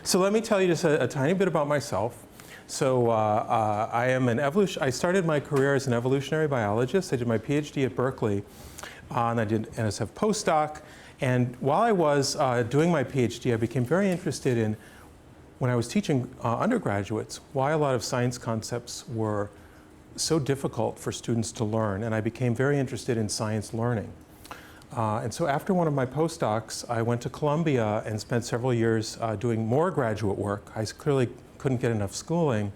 So let me tell you just a tiny bit about myself. So I am an I started my career as an evolutionary biologist. I did my Ph.D. at Berkeley, and I did NSF postdoc. And while I was doing my Ph.D., I became very interested in, when I was teaching undergraduates, why a lot of science concepts were so difficult for students to learn. And I became very interested in science learning. And so after one of my postdocs, I went to Columbia and spent several years doing more graduate work. I clearly couldn't get enough schooling,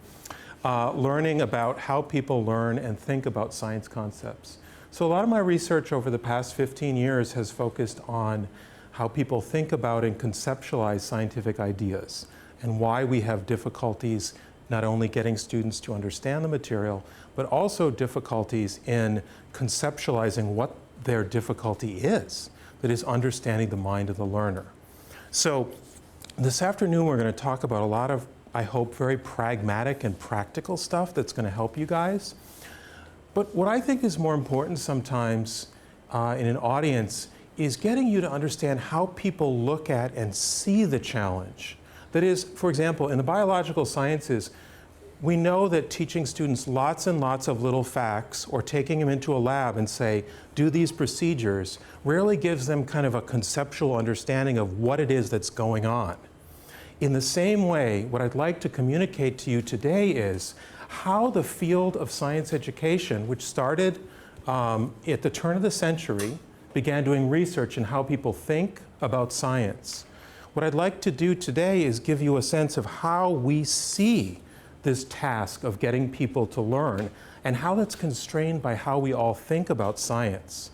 learning about how people learn and think about science concepts. So a lot of my research over the past 15 years has focused on how people think about and conceptualize scientific ideas and why we have difficulties not only getting students to understand the material, but also difficulties in conceptualizing what their difficulty is, that is understanding the mind of the learner. So this afternoon we're going to talk about a lot of, I hope, very pragmatic and practical stuff that's going to help you guys. But what I think is more important sometimes in an audience is getting you to understand how people look at and see the challenge. That is, for example, in the biological sciences, we know that teaching students lots and lots of little facts or taking them into a lab and say, do these procedures, rarely gives them kind of a conceptual understanding of what it is that's going on. In the same way, what I'd like to communicate to you today is how the field of science education, which started at the turn of the century, began doing research in how people think about science. What I'd like to do today is give you a sense of how we see this task of getting people to learn and how that's constrained by how we all think about science.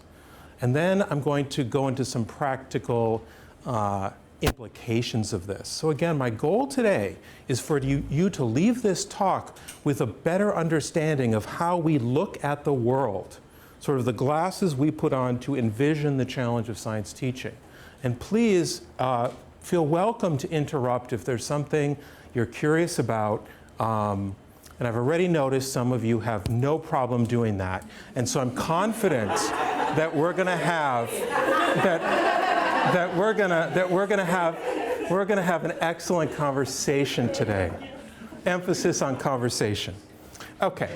And then I'm going to go into some practical implications of this. So again, my goal today is for you to leave this talk with a better understanding of how we look at the world, sort of the glasses we put on to envision the challenge of science teaching. And please feel welcome to interrupt if there's something you're curious about. And I've already noticed some of you have no problem doing that. And so I'm confident that we're going to have we're going to have an excellent conversation today. Emphasis on conversation. Okay.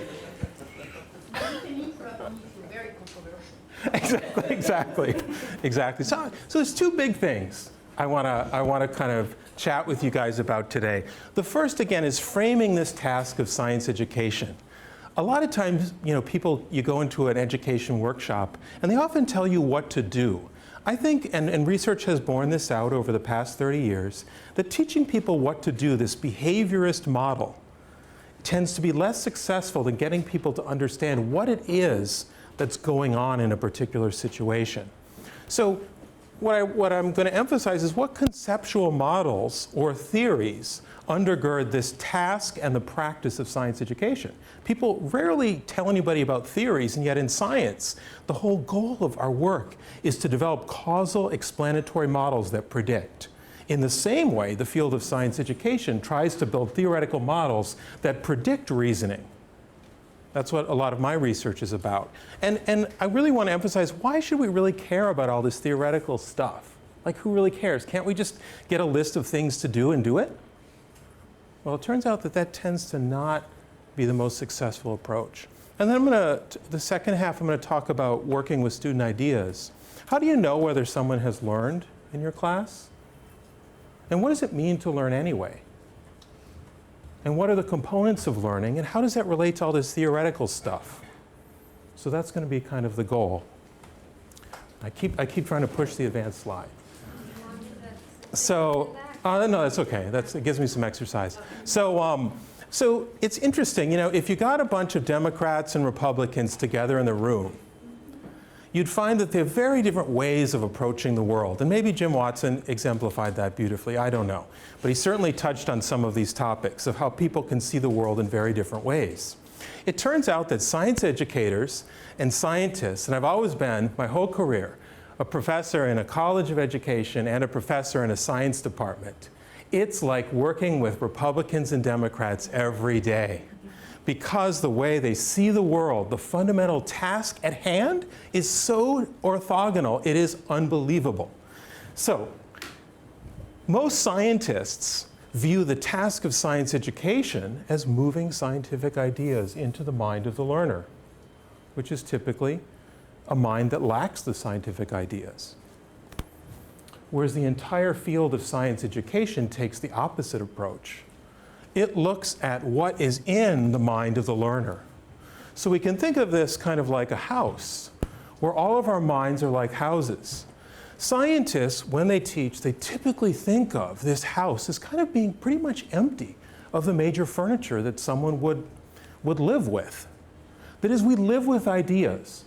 Exactly. So there's two big things I want to kind of chat with you guys about today. The first, again, is framing this task of science education. A lot of times, you go into an education workshop, and they often tell you what to do. I think, and research has borne this out over the past 30 years, that teaching people what to do, this behaviorist model, tends to be less successful than getting people to understand what it is that's going on in a particular situation. So what I'm going to emphasize is what conceptual models or theories undergird this task and the practice of science education. People rarely tell anybody about theories, and yet in science, the whole goal of our work is to develop causal explanatory models that predict. In the same way, the field of science education tries to build theoretical models that predict reasoning. That's what a lot of my research is about. And I really want to emphasize, why should we really care about all this theoretical stuff? Like, who really cares? Can't we just get a list of things to do and do it? Well, it turns out that that tends to not be the most successful approach. And then the second half, I'm going to talk about working with student ideas. How do you know whether someone has learned in your class? And what does it mean to learn anyway? And what are the components of learning, and how does that relate to all this theoretical stuff? So that's going to be kind of the goal. I keep trying to push the advanced slide. So, no, that's okay. It gives me some exercise. So it's interesting, if you got a bunch of Democrats and Republicans together in the room, you'd find that they have very different ways of approaching the world. And maybe Jim Watson exemplified that beautifully, I don't know. But he certainly touched on some of these topics of how people can see the world in very different ways. It turns out that science educators and scientists, and I've always been, my whole career, a professor in a college of education and a professor in a science department, it's like working with Republicans and Democrats every day. Because the way they see the world, the fundamental task at hand, is so orthogonal, it is unbelievable. So, most scientists view the task of science education as moving scientific ideas into the mind of the learner, which is typically a mind that lacks the scientific ideas. Whereas the entire field of science education takes the opposite approach. It looks at what is in the mind of the learner. So we can think of this kind of like a house, where all of our minds are like houses. Scientists, when they teach, they typically think of this house as kind of being pretty much empty of the major furniture that someone would live with. That is, we live with ideas.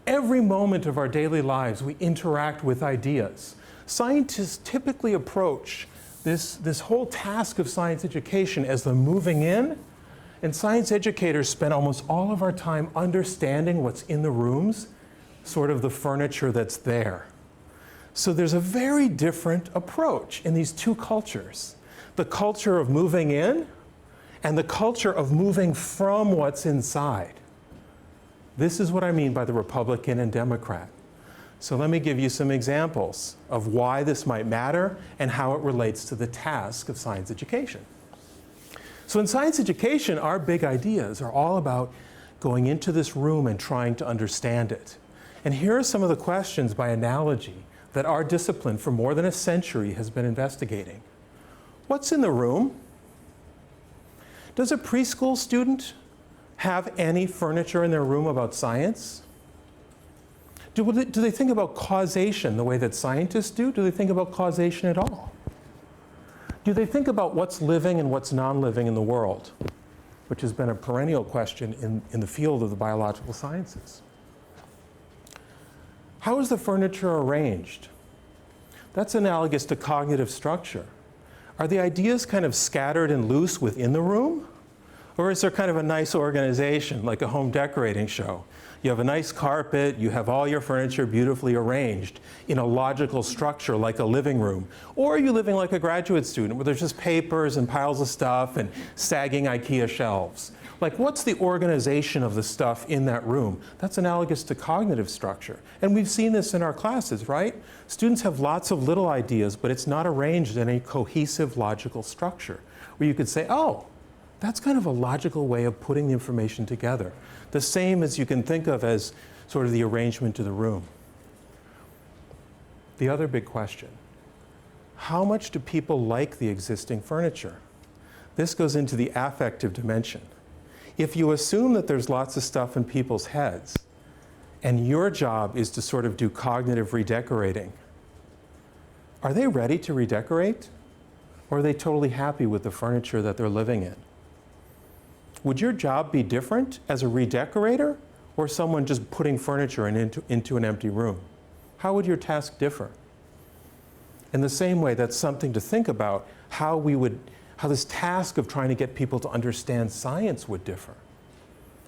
Every moment of our daily lives, we interact with ideas. Scientists typically approach this whole task of science education as the moving in, and science educators spend almost all of our time understanding what's in the rooms, sort of the furniture that's there. So there's a very different approach in these two cultures. The culture of moving in and the culture of moving from what's inside. This is what I mean by the Republican and Democrat. So let me give you some examples of why this might matter and how it relates to the task of science education. So in science education, our big ideas are all about going into this room and trying to understand it. And here are some of the questions by analogy that our discipline for more than a century has been investigating. What's in the room? Does a preschool student have any furniture in their room about science? Do they think about causation the way that scientists do? Do they think about causation at all? Do they think about what's living and what's non-living in the world, which has been a perennial question in the field of the biological sciences? How is the furniture arranged? That's analogous to cognitive structure. Are the ideas kind of scattered and loose within the room? Or is there kind of a nice organization, like a home decorating show? You have a nice carpet, you have all your furniture beautifully arranged in a logical structure like a living room. Or are you living like a graduate student where there's just papers and piles of stuff and sagging IKEA shelves? Like, what's the organization of the stuff in that room? That's analogous to cognitive structure. And we've seen this in our classes, right? Students have lots of little ideas, but it's not arranged in a cohesive logical structure where you could say, oh, that's kind of a logical way of putting the information together. The same as you can think of as sort of the arrangement of the room. The other big question, how much do people like the existing furniture? This goes into the affective dimension. If you assume that there's lots of stuff in people's heads, and your job is to sort of do cognitive redecorating, are they ready to redecorate? Or are they totally happy with the furniture that they're living in? Would your job be different as a redecorator or someone just putting furniture into an empty room? How would your task differ? In the same way, that's something to think about how this task of trying to get people to understand science would differ.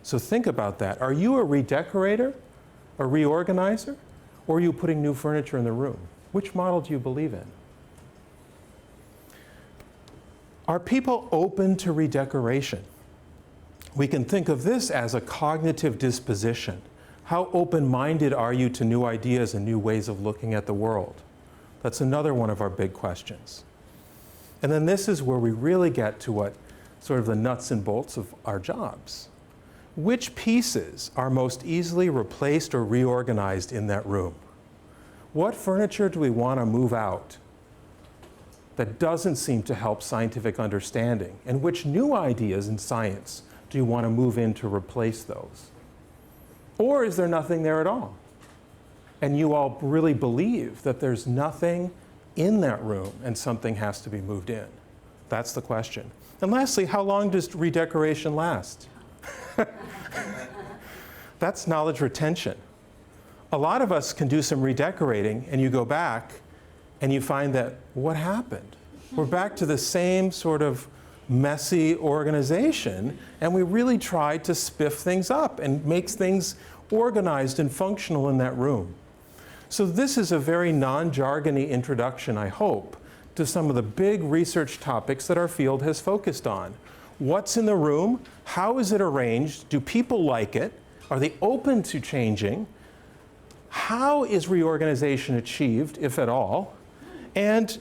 So think about that. Are you a redecorator, a reorganizer, or are you putting new furniture in the room? Which model do you believe in? Are people open to redecoration? We can think of this as a cognitive disposition. How open-minded are you to new ideas and new ways of looking at the world? That's another one of our big questions. And then this is where we really get to what sort of the nuts and bolts of our jobs. Which pieces are most easily replaced or reorganized in that room? What furniture do we want to move out that doesn't seem to help scientific understanding? And which new ideas in science do you want to move in to replace those? Or is there nothing there at all? And you all really believe that there's nothing in that room and something has to be moved in? That's the question. And lastly, how long does redecoration last? That's knowledge retention. A lot of us can do some redecorating and you go back and you find that, what happened? We're back to the same sort of messy organization, and we really tried to spiff things up and make things organized and functional in that room. So this is a very non-jargony introduction, I hope, to some of the big research topics that our field has focused on. What's in the room? How is it arranged? Do people like it? Are they open to changing? How is reorganization achieved, if at all? And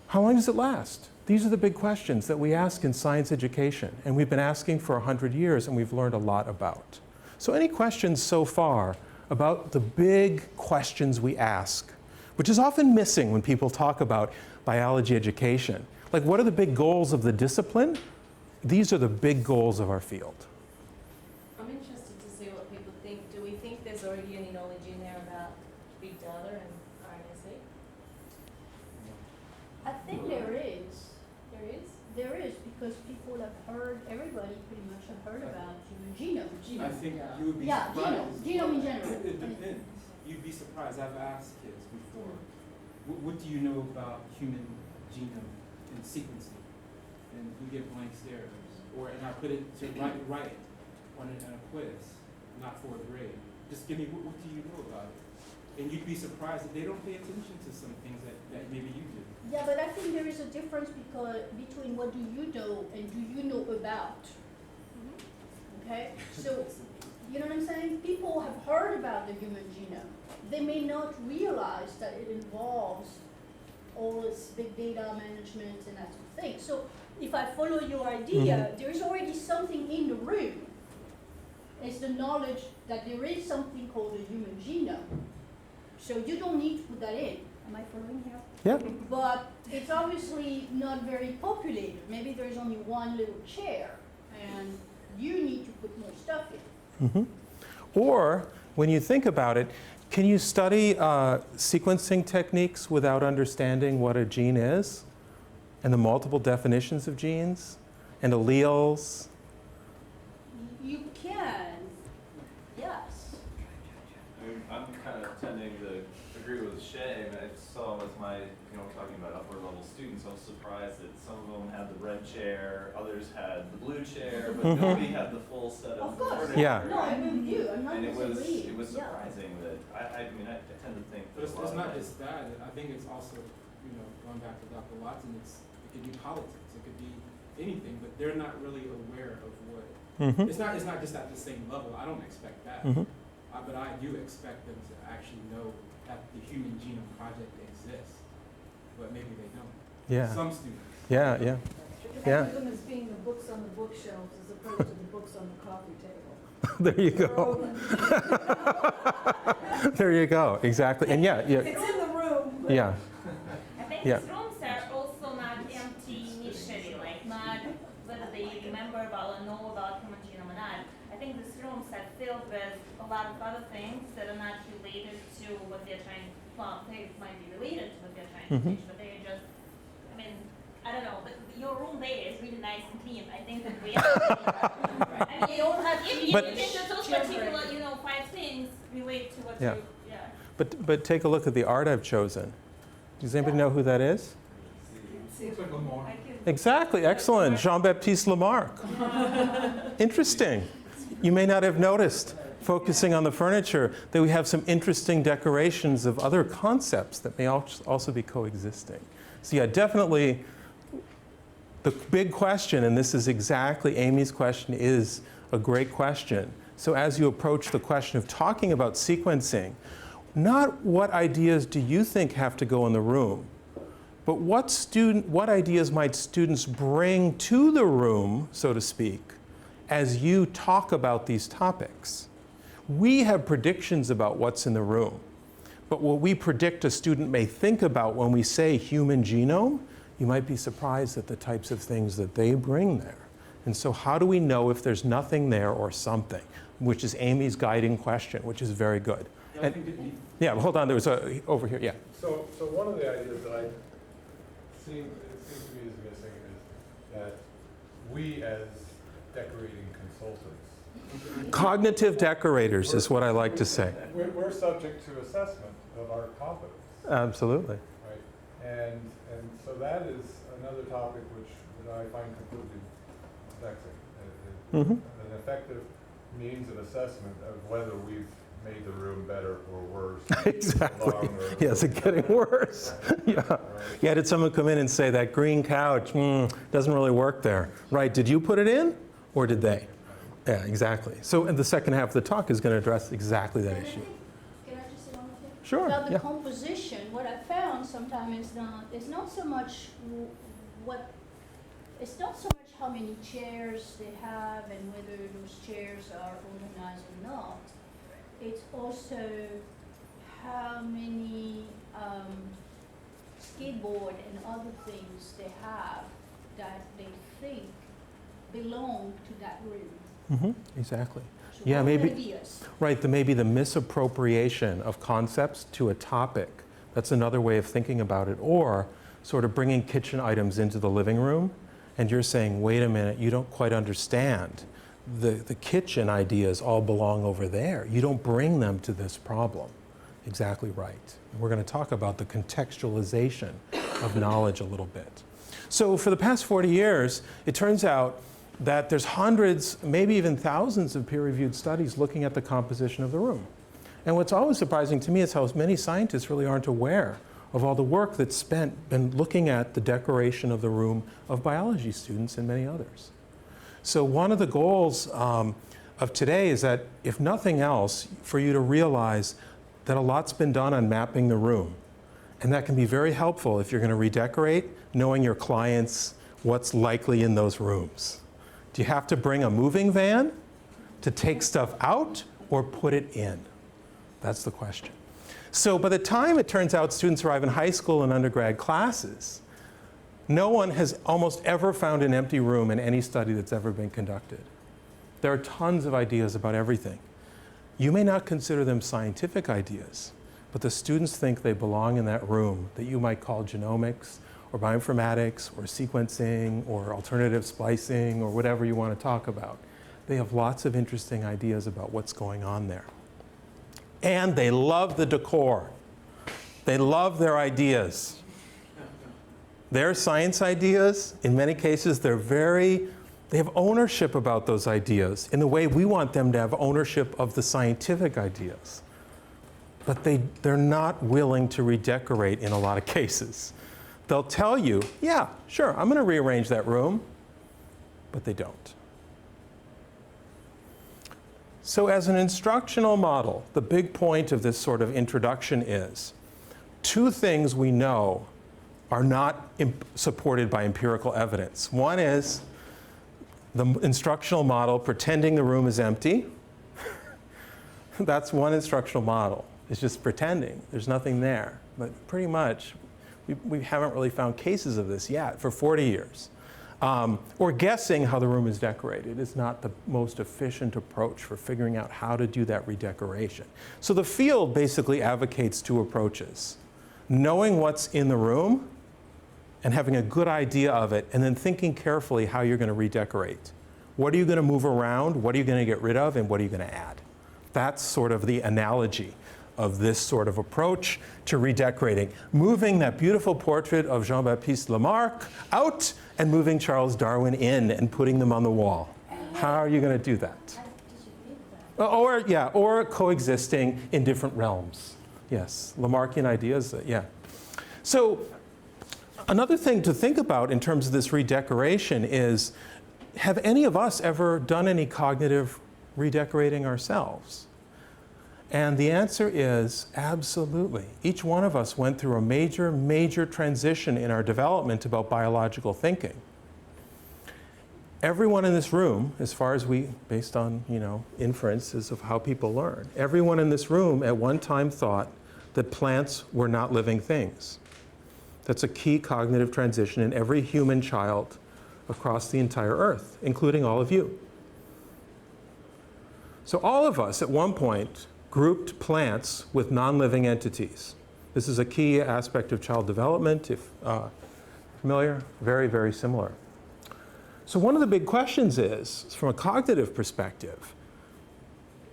how long does it last? These are the big questions that we ask in science education, and we've been asking for 100 years, and we've learned a lot about. So any questions so far about the big questions we ask, which is often missing when people talk about biology education? Like, what are the big goals of the discipline? These are the big goals of our field. I'm interested to see what people think. Do we think there's already any knowledge in there about big data and RNA-seq? I think there is. There is? There is, because people have heard, everybody pretty much have heard about human genome. I think you would be Yeah, surprised. genome in general. It depends. You'd be surprised. I've asked kids before, what do you know about human genome and sequencing? And you get blank stares. And I put it to write it on a quiz, not for a grade. Just give me, what do you know about it? And you'd be surprised that they don't pay attention to some things that maybe you do. Yeah, but I think there is a difference between what do you know and do you know about. Okay? So, you know what I'm saying? People have heard about the human genome. They may not realize that it involves all this big data management and that sort of thing. So, if I follow your idea, there is already something in the room. It's the knowledge that there is something called the human genome. So you don't need to put that in. Am I following here? Yeah. But it's obviously not very populated. Maybe there's only one little chair, and you need to put more stuff in. Or, when you think about it, can you study sequencing techniques without understanding what a gene is? And the multiple definitions of genes? And alleles? You can, yes. I'm kind of tending to agree with Shay. I saw with my, talking about upper level students, I was surprised that some of them had the red chair, others had the blue chair, but nobody had the full set of Of course. furniture. Yeah. No, I agree with you. I'm not And it disagreeing. was Yeah. surprising that, I tend to think But that it's not just that. I think it's also, going back to Dr. Watson, it could be politics, it could be anything, but they're not really aware of what. It's not just at the same level. I don't expect that. But I do expect them to actually know that the Human Genome Project exists, but maybe they don't. Yeah. Some students. Yeah, yeah. Think of them as being the books on the bookshelves as opposed to the books on the coffee table. There you They're go. open. There you go. Exactly. And yeah. It's in the room. Yeah. I think Yeah. these rooms are also not empty initially, like not whether they remember about or know about human genome or not. I think these rooms are filled with a lot of other things that are not related to what they're trying, well, they might be related to what they're trying to teach, but they're just, I don't know, but your room there is really nice and clean. I think that we you don't have, if you think that those particular, 5 things relate to what Yeah. you, But take a look at the art I've chosen. Does anybody know who that is? Looks like Lamar. Exactly. Excellent. Jean-Baptiste Lamarck. Interesting. You may not have noticed, focusing on the furniture, that we have some interesting decorations of other concepts that may also be coexisting. So yeah, definitely the big question, and this is exactly Amy's question, is a great question. So as you approach the question of talking about sequencing, not what ideas do you think have to go in the room, but what ideas might students bring to the room, so to speak, as you talk about these topics. We have predictions about what's in the room, but what we predict a student may think about when we say human genome, you might be surprised at the types of things that they bring there. And so how do we know if there's nothing there or something, which is Amy's guiding question, which is very good. Yeah, well, hold on, there was over here, yeah. So one of the ideas that seems to me is missing is that we as decorating consultants. Cognitive decorators is what I like to say. We're subject to assessment of our competence, Absolutely. right? And so that is another topic that I find completely vexing. An effective means of assessment of whether we've made the room better or worse. Exactly. Yeah, is it getting worse? Yeah. Right. Yeah, did someone come in and say that green couch doesn't really work there? Right, did you put it in or did they? Yeah, exactly. So and the second half of the talk is going to address exactly that issue. Can I just say one more thing? Sure. About the Yeah. composition, what I found sometimes is not so much what, it's not so much how many chairs they have and whether those chairs are organized or not. It's also how many skateboard and other things they have that they think belong to that room. Exactly. So Yeah, what maybe, ideas? right, maybe the misappropriation of concepts to a topic. That's another way of thinking about it. Or sort of bringing kitchen items into the living room, and you're saying, wait a minute, you don't quite understand. The kitchen ideas all belong over there. You don't bring them to this problem. Exactly right. And we're going to talk about the contextualization of knowledge a little bit. So for the past 40 years, it turns out that there's hundreds, maybe even thousands of peer-reviewed studies looking at the composition of the room. And what's always surprising to me is how many scientists really aren't aware of all the work that's been looking at the decoration of the room of biology students and many others. So one of the goals of today is that, if nothing else, for you to realize that a lot's been done on mapping the room. And that can be very helpful if you're going to redecorate, knowing your clients, what's likely in those rooms. Do you have to bring a moving van to take stuff out or put it in? That's the question. So by the time it turns out students arrive in high school and undergrad classes, no one has almost ever found an empty room in any study that's ever been conducted. There are tons of ideas about everything. You may not consider them scientific ideas, but the students think they belong in that room that you might call genomics or bioinformatics or sequencing or alternative splicing or whatever you want to talk about. They have lots of interesting ideas about what's going on there. And they love the decor. They love their ideas. Their science ideas, in many cases, they have ownership about those ideas in the way we want them to have ownership of the scientific ideas. But they're not willing to redecorate in a lot of cases. They'll tell you, yeah, sure, I'm going to rearrange that room, but they don't. So as an instructional model, the big point of this sort of introduction is two things we know are not supported by empirical evidence. One is the instructional model pretending the room is empty. That's one instructional model. It's just pretending. There's nothing there. But pretty much, we haven't really found cases of this yet for 40 years. Or guessing how the room is decorated is not the most efficient approach for figuring out how to do that redecoration. So the field basically advocates two approaches: knowing what's in the room and having a good idea of it, and then thinking carefully how you're going to redecorate. What are you going to move around? What are you going to get rid of? And what are you going to add? That's sort of the analogy of this sort of approach to redecorating. Moving that beautiful portrait of Jean-Baptiste Lamarck out and moving Charles Darwin in and putting them on the wall. How are you going to do that? Or coexisting in different realms. Yes, Lamarckian ideas, yeah. So another thing to think about in terms of this redecoration is, have any of us ever done any cognitive redecorating ourselves? And the answer is absolutely. Each one of us went through a major, major transition in our development about biological thinking. Everyone in this room, as far as based on, inferences of how people learn, everyone in this room at one time thought that plants were not living things. That's a key cognitive transition in every human child across the entire earth, including all of you. So all of us at one point grouped plants with non-living entities. This is a key aspect of child development, if familiar, very, very similar. So one of the big questions is, from a cognitive perspective,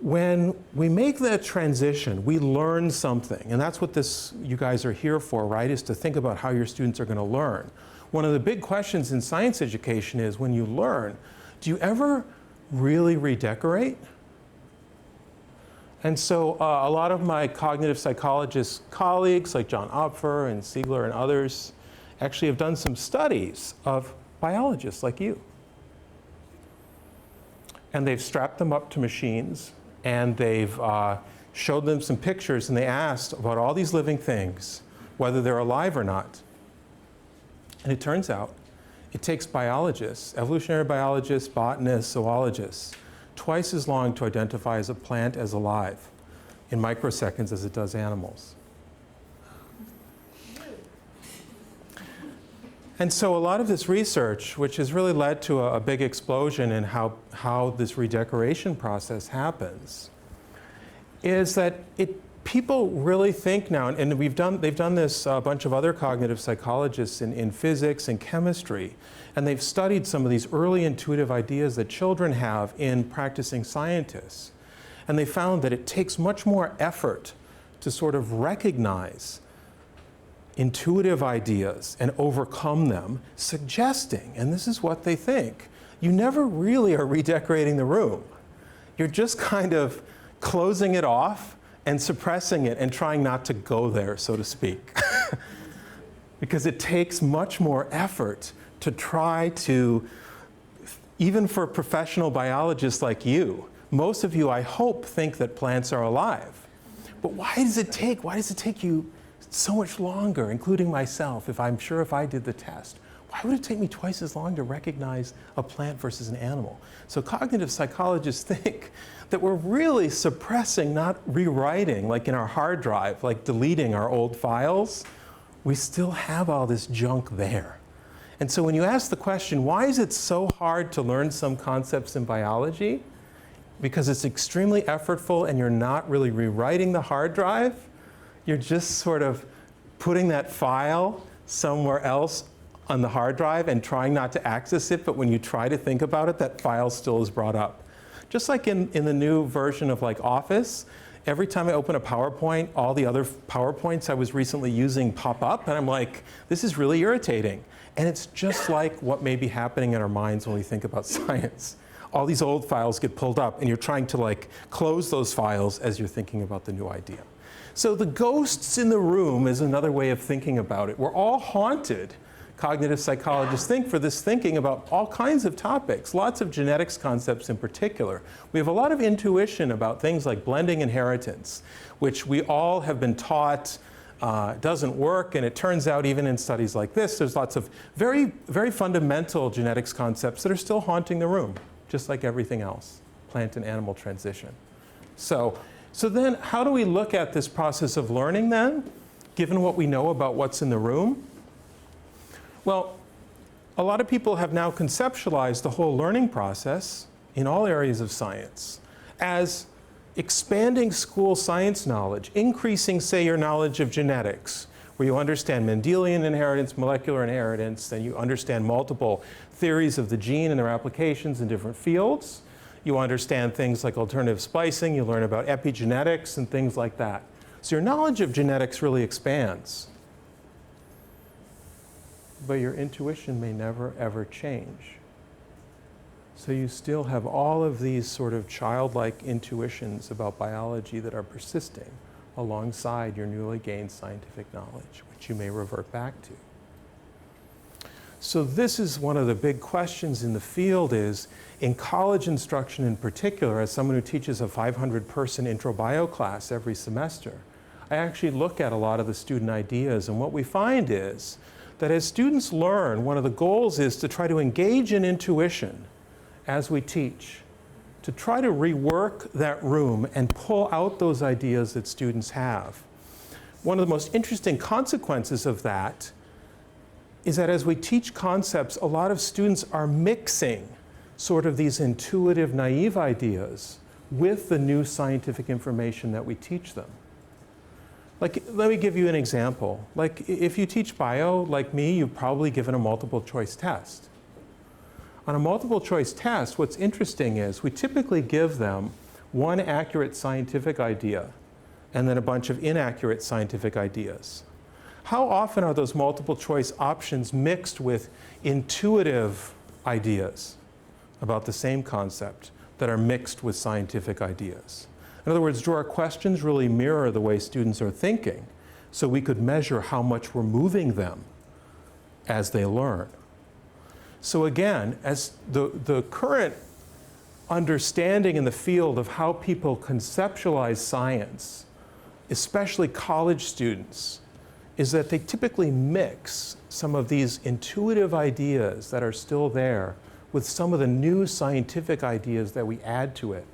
when we make that transition, we learn something, and that's what you guys are here for, right, is to think about how your students are going to learn. One of the big questions in science education is, when you learn, do you ever really redecorate? And so a lot of my cognitive psychologist colleagues, like John Opfer and Siegler and others, actually have done some studies of biologists like you. And they've strapped them up to machines, and they've showed them some pictures, and they asked about all these living things, whether they're alive or not. And it turns out it takes biologists, evolutionary biologists, botanists, zoologists, twice as long to identify as a plant as alive in microseconds as it does animals. And so a lot of this research, which has really led to a big explosion in how this redecoration process happens, is that people really think now, and they've done this, a bunch of other cognitive psychologists in physics and chemistry, and they've studied some of these early intuitive ideas that children have in practicing scientists. And they found that it takes much more effort to sort of recognize intuitive ideas and overcome them, suggesting, and this is what they think, you never really are redecorating the room. You're just kind of closing it off and suppressing it and trying not to go there, so to speak. Because it takes much more effort to try to, even for professional biologists like you, most of you, I hope, think that plants are alive. But why does it take you so much longer, including myself, if I did the test? Why would it take me twice as long to recognize a plant versus an animal? So cognitive psychologists think that we're really suppressing, not rewriting, like in our hard drive, like deleting our old files. We still have all this junk there. And so when you ask the question, why is it so hard to learn some concepts in biology? Because it's extremely effortful and you're not really rewriting the hard drive. You're just sort of putting that file somewhere else on the hard drive and trying not to access it, but when you try to think about it, that file still is brought up. Just like in the new version of like Office, every time I open a PowerPoint, all the other PowerPoints I was recently using pop up, and I'm like, this is really irritating. And it's just like what may be happening in our minds when we think about science. All these old files get pulled up, and you're trying to like close those files as you're thinking about the new idea. So the ghosts in the room is another way of thinking about it. We're all haunted, cognitive psychologists think, for this thinking about all kinds of topics, lots of genetics concepts in particular. We have a lot of intuition about things like blending inheritance, which we all have been taught doesn't work, and it turns out even in studies like this, there's lots of very, very fundamental genetics concepts that are still haunting the room, just like everything else, plant and animal transition. So then how do we look at this process of learning then, given what we know about what's in the room? Well, a lot of people have now conceptualized the whole learning process in all areas of science as expanding school science knowledge, increasing, say, your knowledge of genetics, where you understand Mendelian inheritance, molecular inheritance, and you understand multiple theories of the gene and their applications in different fields. You understand things like alternative splicing, you learn about epigenetics and things like that. So your knowledge of genetics really expands. But your intuition may never, ever change. So you still have all of these sort of childlike intuitions about biology that are persisting alongside your newly gained scientific knowledge, which you may revert back to. So this is one of the big questions in the field is, in college instruction in particular, as someone who teaches a 500-person intro bio class every semester, I actually look at a lot of the student ideas, and what we find is that as students learn, one of the goals is to try to engage in intuition as we teach, to try to rework that room and pull out those ideas that students have. One of the most interesting consequences of that is that as we teach concepts, a lot of students are mixing sort of these intuitive, naive ideas with the new scientific information that we teach them. Like, let me give you an example. Like, if you teach bio, like me, you've probably given a multiple choice test. On a multiple choice test, what's interesting is we typically give them one accurate scientific idea and then a bunch of inaccurate scientific ideas. How often are those multiple choice options mixed with intuitive ideas about the same concept that are mixed with scientific ideas? In other words, do our questions really mirror the way students are thinking so we could measure how much we're moving them as they learn? So again, as the current understanding in the field of how people conceptualize science, especially college students, is that they typically mix some of these intuitive ideas that are still there with some of the new scientific ideas that we add to it.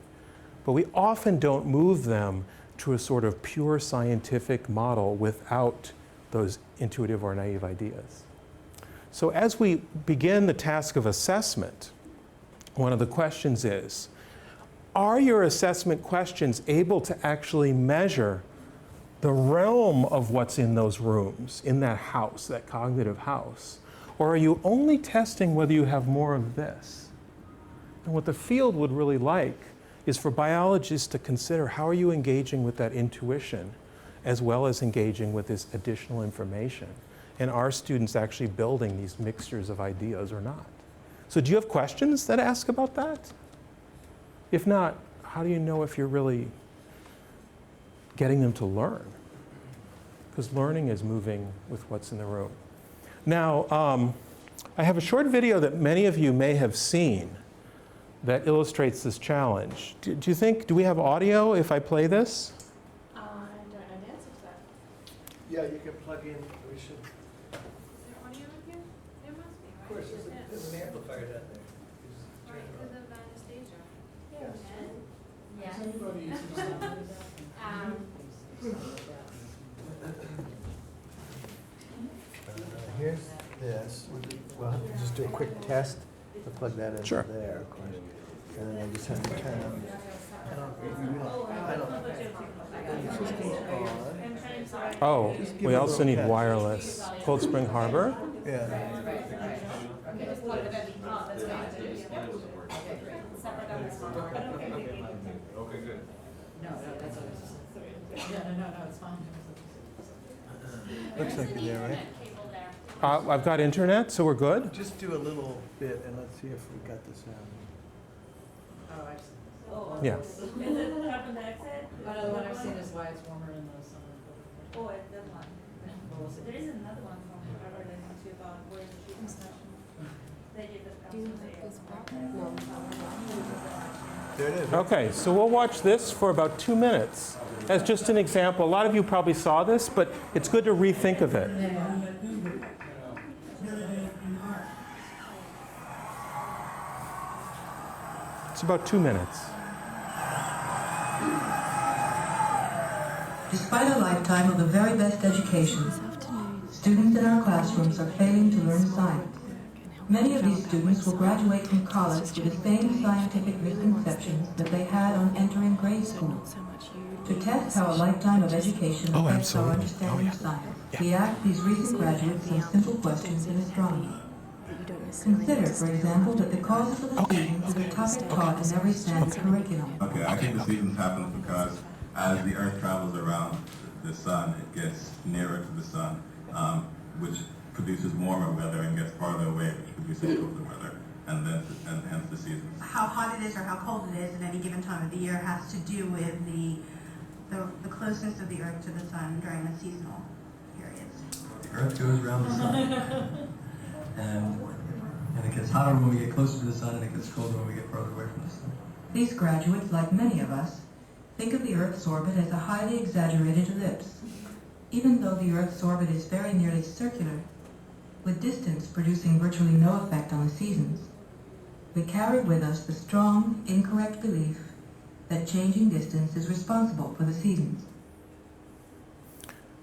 But we often don't move them to a sort of pure scientific model without those intuitive or naive ideas. So as we begin the task of assessment, one of the questions is, are your assessment questions able to actually measure the realm of what's in those rooms, in that house, that cognitive house? Or are you only testing whether you have more of this? And what the field would really like is for biologists to consider how are you engaging with that intuition as well as engaging with this additional information. And are students actually building these mixtures of ideas or not? So do you have questions that ask about that? If not, how do you know if you're really getting them to learn? Because learning is moving with what's in the room. Now, I have a short video that many of you may have seen that illustrates this challenge. Do you think, do we have audio if I play this? I don't know the answer to that. Yeah, you can plug in, we should, Is there audio in here? There must be, of right? course, there's an amplifier down there. Right, because of Anastasia. Yes. And, yeah. Here's this, we'll have to just do a quick test to plug that in Sure. there, of course. And then I just have to turn on, Oh, we also need wireless. Cold Spring Harbor? yeah. Okay, good. Looks like you're there, right? I've got internet, so we're good? Just do a little bit and let's see if we got the sound. Yeah. Is it carbon dioxide? What I've seen is why it's warmer in the summer. Oh, it's that one. There is another one from whatever they want to about where the treatment session. They did the There it is. Okay, so we'll watch this for about 2 minutes. As just an example, a lot of you probably saw this, but it's good to rethink of it. It's about 2 minutes. Despite a lifetime of the very best education, students in our classrooms are failing to learn science. Many of these students will graduate from college with the same scientific misconceptions that they had on entering grade school. To test how a lifetime of education affects our understanding of science, we asked these recent graduates some simple questions in astronomy. Consider, for example, that the causes of the seasons is a topic taught in every standard curriculum. Okay, I think the seasons happen because as the Earth travels around the sun, it gets nearer to the sun, which produces warmer weather, and gets farther away, which produces colder weather, and hence the seasons. How hot it is or how cold it is at any given time of the year has to do with the closeness of the Earth to the sun during the seasonal periods. The Earth goes around the sun, and it gets hotter when we get closer to the sun, and it gets colder when we get further away from the sun. These graduates, like many of us, think of the Earth's orbit as a highly exaggerated ellipse. Even though the Earth's orbit is very nearly circular, with distance producing virtually no effect on the seasons, we carry with us the strong, incorrect belief that changing distance is responsible for the seasons.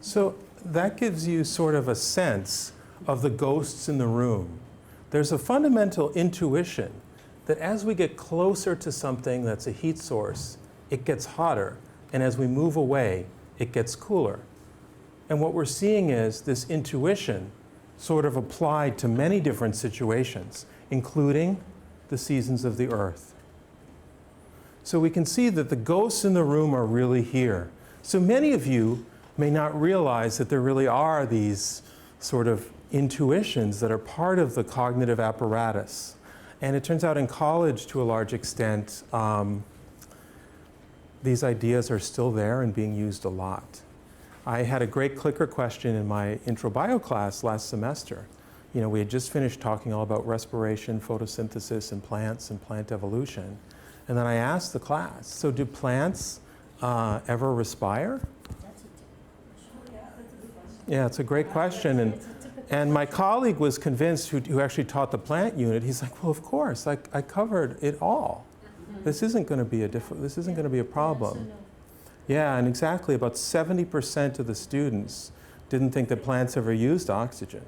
So that gives you sort of a sense of the ghosts in the room. There's a fundamental intuition that as we get closer to something that's a heat source, it gets hotter, and as we move away, it gets cooler. And what we're seeing is this intuition sort of applied to many different situations, including the seasons of the Earth. So we can see that the ghosts in the room are really here. So many of you may not realize that there really are these sort of intuitions that are part of the cognitive apparatus. And it turns out in college, to a large extent, these ideas are still there and being used a lot. I had a great clicker question in my intro bio class last semester. You know, we had just finished talking all about respiration, photosynthesis, and plant evolution. And then I asked the class, so do plants ever respire? Yeah, it's a great question. And my colleague was convinced, who actually taught the plant unit, he's like, well, of course, I covered it all. This isn't going to be this isn't going to be a problem. Yeah, and exactly, about 70% of the students didn't think that plants ever used oxygen.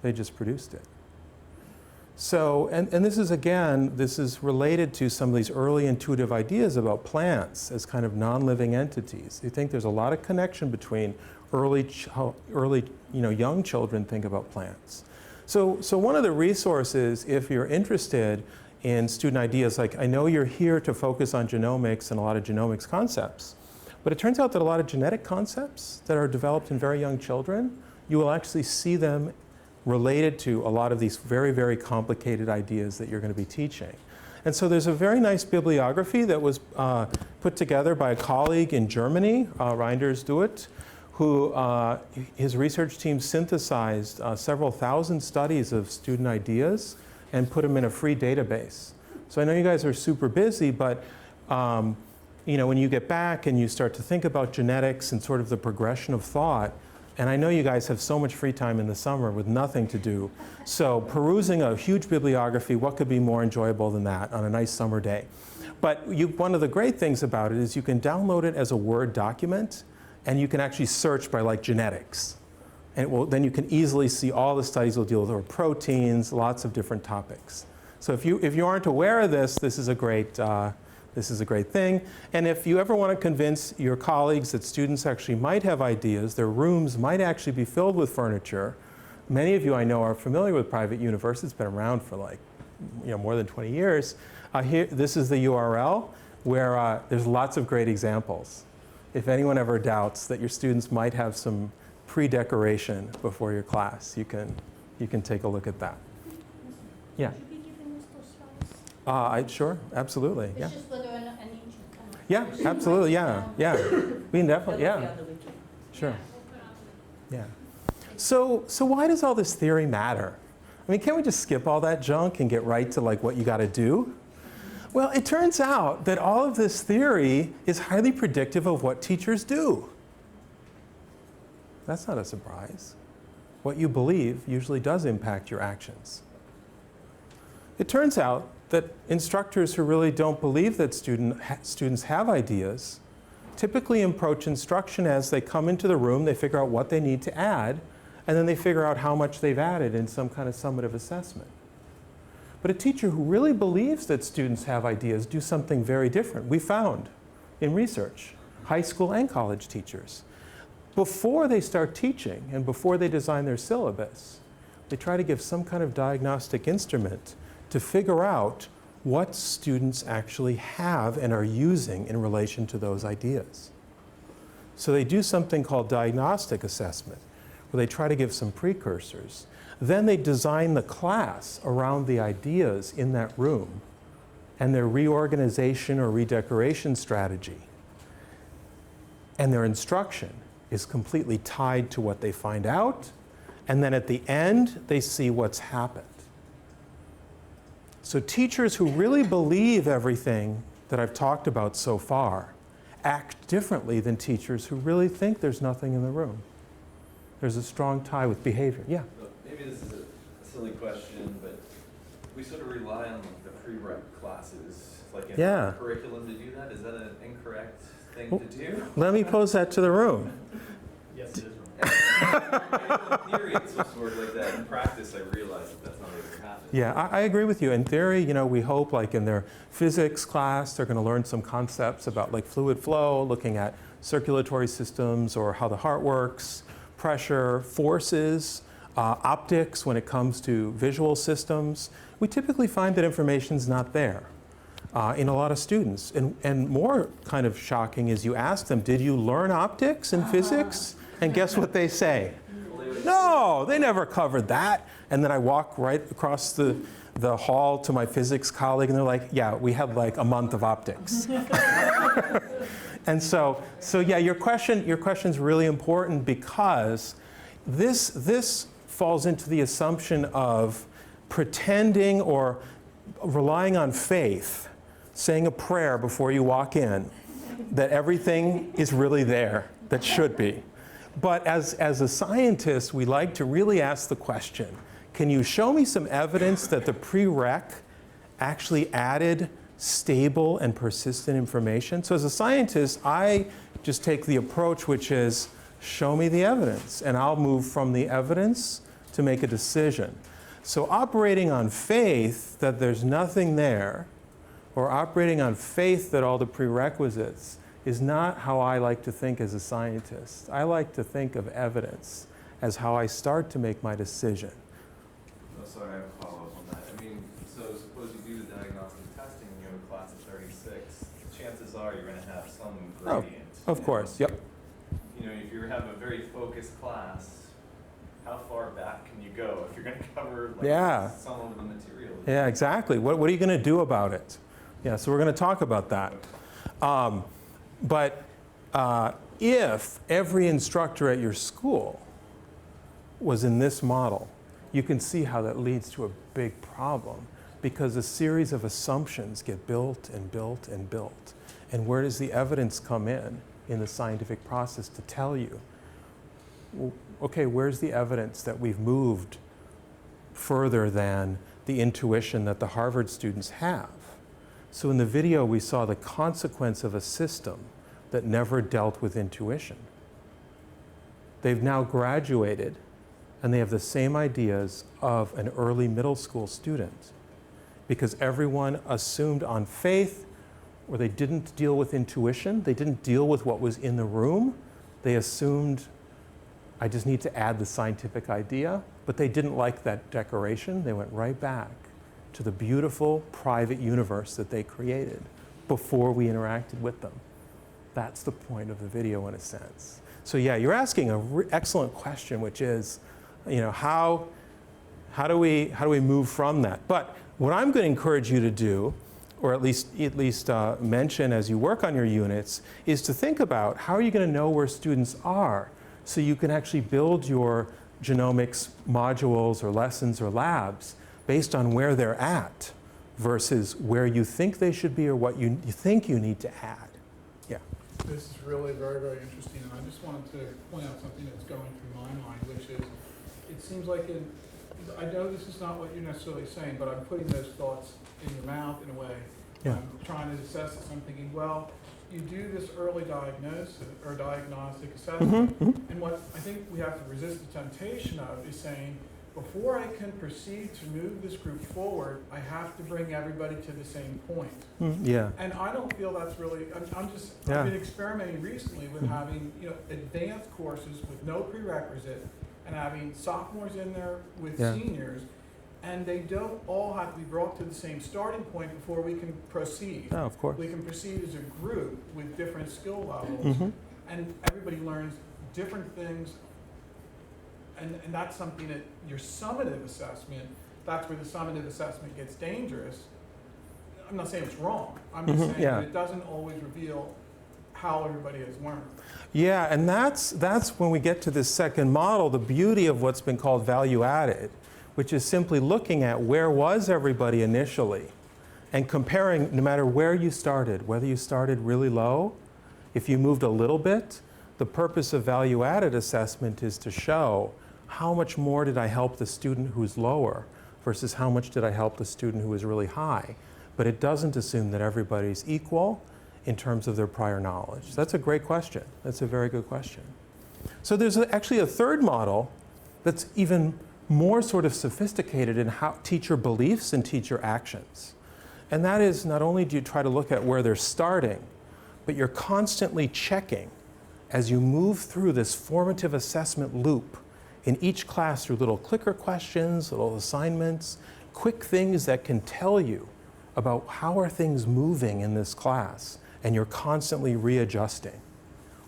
They just produced it. So, and this is, again, this is related to some of these early intuitive ideas about plants as kind of non-living entities. You think there's a lot of connection between early young children think about plants. So one of the resources, if you're interested in student ideas, like I know you're here to focus on genomics and a lot of genomics concepts, but it turns out that a lot of genetic concepts that are developed in very young children, you will actually see them related to a lot of these very, very complicated ideas that you're going to be teaching. And so there's a very nice bibliography that was put together by a colleague in Germany, Reinders Duet, who his research team synthesized several thousand studies of student ideas and put them in a free database. So I know you guys are super busy, but you know, when you get back and you start to think about genetics and sort of the progression of thought, and I know you guys have so much free time in the summer with nothing to do. So perusing a huge bibliography, what could be more enjoyable than that on a nice summer day? But one of the great things about it is you can download it as a Word document, and you can actually search by like genetics. And then you can easily see all the studies will deal with proteins, lots of different topics. So if you aren't aware of this, this is a great thing. And if you ever want to convince your colleagues that students actually might have ideas, their rooms might actually be filled with furniture. Many of you I know are familiar with private universities. It's been around for like more than 20 years. This is the URL where there's lots of great examples. If anyone ever doubts that your students might have some pre-decoration before your class, you can take a look at that. Yeah. Sure, absolutely. It's Yeah. just whether or not I need to come. Yeah, absolutely. Yeah, yeah. We can definitely. Yeah. Sure. Yeah. So why does all this theory matter? I mean, can't we just skip all that junk and get right to like what you got to do? Well, it turns out that all of this theory is highly predictive of what teachers do. That's not a surprise. What you believe usually does impact your actions. It turns out that instructors who really don't believe that students have ideas typically approach instruction as they come into the room, they figure out what they need to add, and then they figure out how much they've added in some kind of summative assessment. But a teacher who really believes that students have ideas do something very different. We found in research, high school and college teachers, before they start teaching and before they design their syllabus, they try to give some kind of diagnostic instrument to figure out what students actually have and are using in relation to those ideas. So they do something called diagnostic assessment, where they try to give some precursors. Then they design the class around the ideas in that room and their reorganization or redecoration strategy. And their instruction is completely tied to what they find out, and then at the end, they see what's happened. So teachers who really believe everything that I've talked about so far act differently than teachers who really think there's nothing in the room. There's a strong tie with behavior. Yeah? So maybe this is a silly question, but we sort of rely on like, the pre-rep classes, like in our curriculum to do that. Is that an incorrect thing to do? Let me pose that to the room. Yes, it is wrong. In theory, it's supposed to work like that. In practice, I realize that that's not what happens. Yeah, I agree with you. In theory, we hope like in their physics class, they're going to learn some concepts about like fluid flow, looking at circulatory systems or how the heart works, pressure, forces, optics when it comes to visual systems. We typically find that information's not there in a lot of students. And more kind of shocking is you ask them, did you learn optics in physics? And guess what they say? No, they never covered that. And then I walk right across the hall to my physics colleague, and they're like, yeah, we had like a month of optics. And so yeah, your question's really important because this falls into the assumption of pretending or relying on faith, saying a prayer before you walk in, that everything is really there, that should be. But as a scientist, we like to really ask the question, can you show me some evidence that the prereq actually added stable and persistent information? So as a scientist, I just take the approach which is, show me the evidence, and I'll move from the evidence to make a decision. So operating on faith that there's nothing there, or operating on faith that all the prerequisites, is not how I like to think as a scientist. I like to think of evidence as how I start to make my decision. Oh, sorry, I have a follow-up on that. I mean, so suppose you do the diagnostic testing and you have a class of 36, chances are you're going to have some gradient. Of course, yep. You know, if you have a very focused class, how far back can you go if you're going to cover like, some of the material? Yeah, exactly. What are you going to do about it? Yeah, so we're going to talk about that. But if every instructor at your school was in this model, you can see how that leads to a big problem, because a series of assumptions get built and built and built. And where does the evidence come in the scientific process to tell you, well, okay, where's the evidence that we've moved further than the intuition that the Harvard students have? So in the video, we saw the consequence of a system that never dealt with intuition. They've now graduated, and they have the same ideas of an early middle school student, because everyone assumed on faith, or they didn't deal with intuition, they didn't deal with what was in the room, they assumed, I just need to add the scientific idea, but they didn't like that decoration. They went right back to the beautiful private universe that they created before we interacted with them. That's the point of the video in a sense. So yeah, you're asking an excellent question, which is, you know, how do we move from that? But what I'm going to encourage you to do, or at least mention as you work on your units, is to think about how are you going to know where students are, so you can actually build your genomics modules or lessons or labs based on where they're at versus where you think they should be or what you think you need to add. Yeah. This is really very, very interesting, and I just wanted to point out something that's going through my mind, which is, it seems like I know this is not what you're necessarily saying, but I'm putting those thoughts in your mouth in a way. Yeah. I'm trying to assess this. I'm thinking, well, you do this early diagnosis or diagnostic assessment, and what I think we have to resist the temptation of is saying, before I can proceed to move this group forward, I have to bring everybody to the same point. Yeah. And I don't feel that's really, I've been experimenting recently with having, you know, advanced courses with no prerequisite and having sophomores in there with seniors, and they don't all have to be brought to the same starting point before we can proceed. Oh, of course. We can proceed as a group with different skill levels, and everybody learns different things. And that's something that your summative assessment, that's where the summative assessment gets dangerous. I'm not saying it's wrong. I'm just saying that it doesn't always reveal how everybody has learned. Yeah, and that's when we get to this second model, the beauty of what's been called value added, which is simply looking at where was everybody initially and comparing no matter where you started, whether you started really low, if you moved a little bit. The purpose of value added assessment is to show how much more did I help the student who's lower versus how much did I help the student who is really high. But it doesn't assume that everybody's equal in terms of their prior knowledge. That's a great question. That's a very good question. So there's actually a third model that's even more sort of sophisticated in how teacher beliefs and teacher actions. And that is, not only do you try to look at where they're starting, but you're constantly checking as you move through this formative assessment loop in each class through little clicker questions, little assignments, quick things that can tell you about how are things moving in this class, and you're constantly readjusting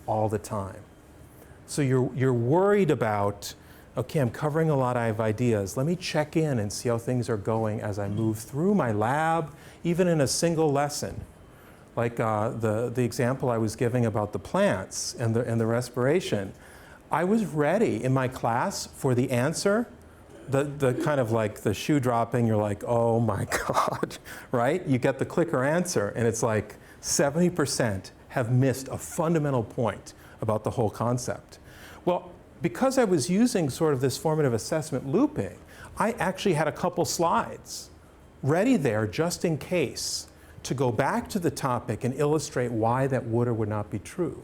all the time. So you're worried about, okay, I'm covering a lot of ideas. Let me check in and see how things are going as I move through my lab, even in a single lesson. Like the example I was giving about the plants and the respiration. I was ready in my class for the answer, the kind of like the shoe dropping, you're like, oh my God, right? You get the clicker answer, and it's like 70% have missed a fundamental point about the whole concept. Well, because I was using sort of this formative assessment looping, I actually had a couple slides ready there just in case to go back to the topic and illustrate why that would or would not be true.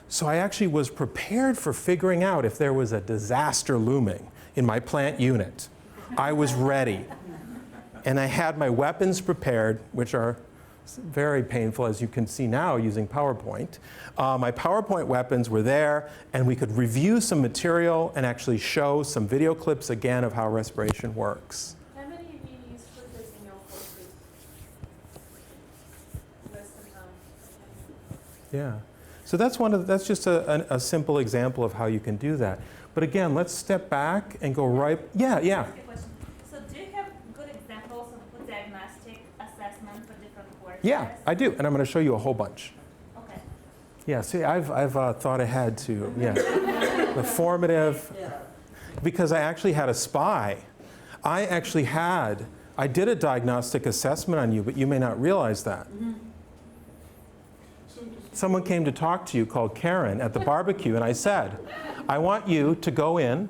So I actually was prepared for figuring out if there was a disaster looming in my plant unit. I was ready. And I had my weapons prepared, which are very painful, as you can see now using PowerPoint. My PowerPoint weapons were there, and we could review some material and actually show some video clips again of how respiration works. How many of you use flippers in your courses? Less than half. Yeah. So that's just a simple example of how you can do that. But again, let's step back and go right. Yeah. So do you have good examples of good diagnostic assessment for different courses? Yeah, I do, and I'm going to show you a whole bunch. Okay. Yeah, see, I've thought ahead to, yeah. The formative, because I actually had a spy. I did a diagnostic assessment on you, but you may not realize that. Someone came to talk to you called Karen at the barbecue, and I said, I want you to go in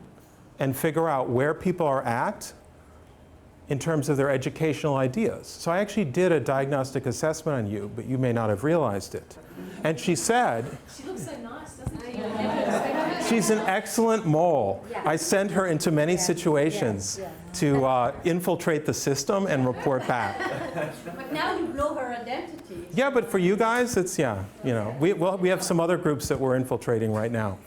and figure out where people are at in terms of their educational ideas. So I actually did a diagnostic assessment on you, but you may not have realized it. And she said, She looks so nice, doesn't she? she's an excellent mole. I send her into many situations to infiltrate the system and report back. But now you know her identity. Yeah, but for you guys, it's, we have some other groups that we're infiltrating right now.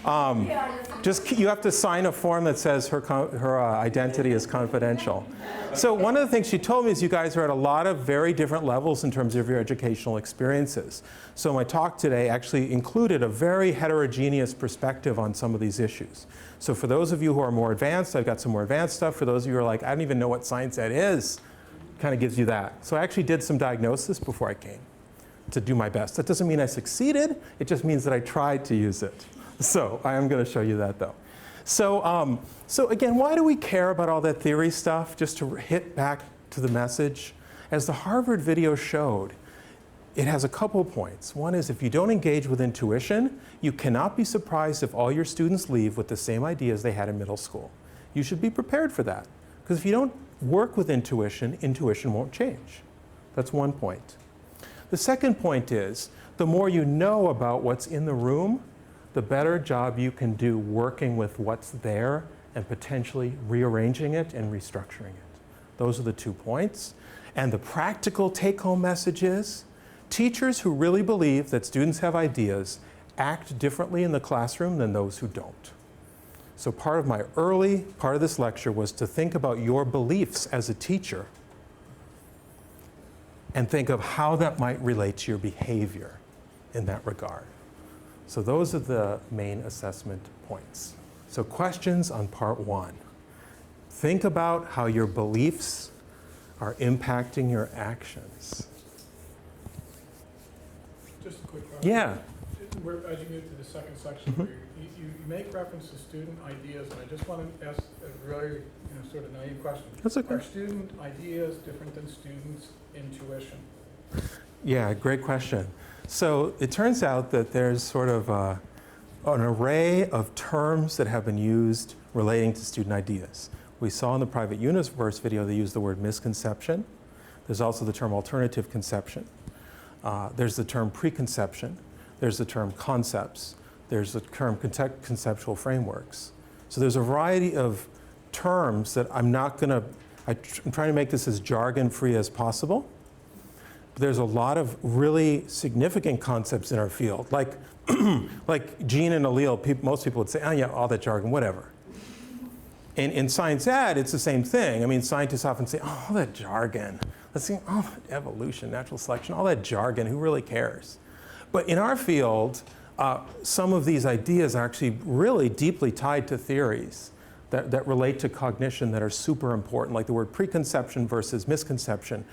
You have to sign a form that says her identity is confidential. So one of the things she told me is you guys are at a lot of very different levels in terms of your educational experiences. So my talk today actually included a very heterogeneous perspective on some of these issues. So for those of you who are more advanced, I've got some more advanced stuff. For those of you who are like, I don't even know what science ed is, kind of gives you that. So I actually did some diagnosis before I came to do my best. That doesn't mean I succeeded. It just means that I tried to use it. So I am going to show you that, though. So again, why do we care about all that theory stuff? Just to hit back to the message. As the Harvard video showed, it has a couple points. One is if you don't engage with intuition, you cannot be surprised if all your students leave with the same ideas they had in middle school. You should be prepared for that. Because if you don't work with intuition, intuition won't change. That's one point. The second point is, the more you know about what's in the room, the better job you can do working with what's there and potentially rearranging it and restructuring it. Those are the 2 points. And the practical take-home message is, teachers who really believe that students have ideas act differently in the classroom than those who don't. So part of my early part of this lecture was to think about your beliefs as a teacher and think of how that might relate to your behavior in that regard. So those are the main assessment points. So questions on part 1. Think about how your beliefs are impacting your actions. Just a quick question. Yeah. As you move to the second section, where you make reference to student ideas, and I just want to ask a really sort of naive question. That's okay. Are student ideas different than students' intuition? Yeah, great question. So it turns out that there's sort of an array of terms that have been used relating to student ideas. We saw in the private universe video they use the word misconception. There's also the term alternative conception. There's the term preconception. There's the term concepts. There's the term conceptual frameworks. So there's a variety of terms that I'm trying to make this as jargon-free as possible. But there's a lot of really significant concepts in our field, like gene and allele. Most people would say, oh yeah, all that jargon, whatever. In science ed, it's the same thing. I mean, scientists often say, oh, all that jargon. Let's see, oh, evolution, natural selection, all that jargon, who really cares? But in our field, some of these ideas are actually really deeply tied to theories that relate to cognition that are super important, like the word preconception versus misconception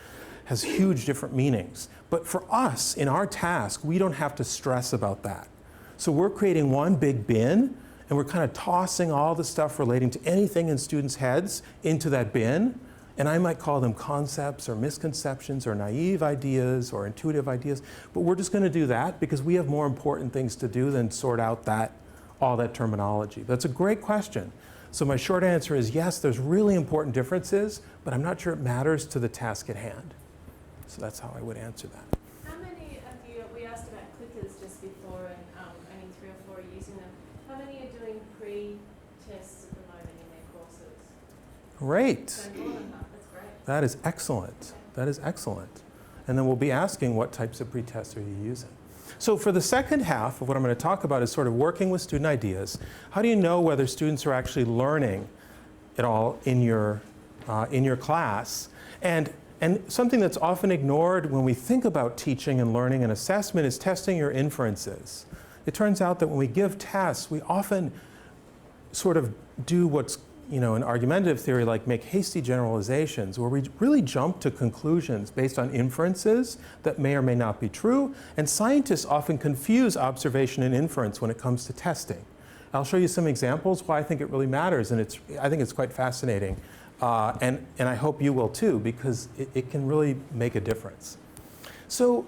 has huge different meanings. But for us, in our task, we don't have to stress about that. So we're creating one big bin, and we're kind of tossing all the stuff relating to anything in students' heads into that bin. And I might call them concepts or misconceptions or naive ideas or intuitive ideas. But we're just going to do that because we have more important things to do than sort out that all that terminology? That's a great question. So my short answer is yes, there's really important differences, but I'm not sure it matters to the task at hand. So that's how I would answer that. How many of you, we asked about clickers just before, and only 3 or 4 are using them. How many are doing pre-tests at the moment in their courses? Great. So more than half, that's great. That is excellent. That is excellent. And then we'll be asking what types of pre-tests are you using. So for the second half of what I'm going to talk about is sort of working with student ideas. How do you know whether students are actually learning it all in your class? And something that's often ignored when we think about teaching and learning and assessment is testing your inferences. It turns out that when we give tests, we often sort of do what's, in argumentative theory, like make hasty generalizations, where we really jump to conclusions based on inferences that may or may not be true. And scientists often confuse observation and inference when it comes to testing. I'll show you some examples why I think it really matters, and I think it's quite fascinating. And I hope you will too, because it can really make a difference. So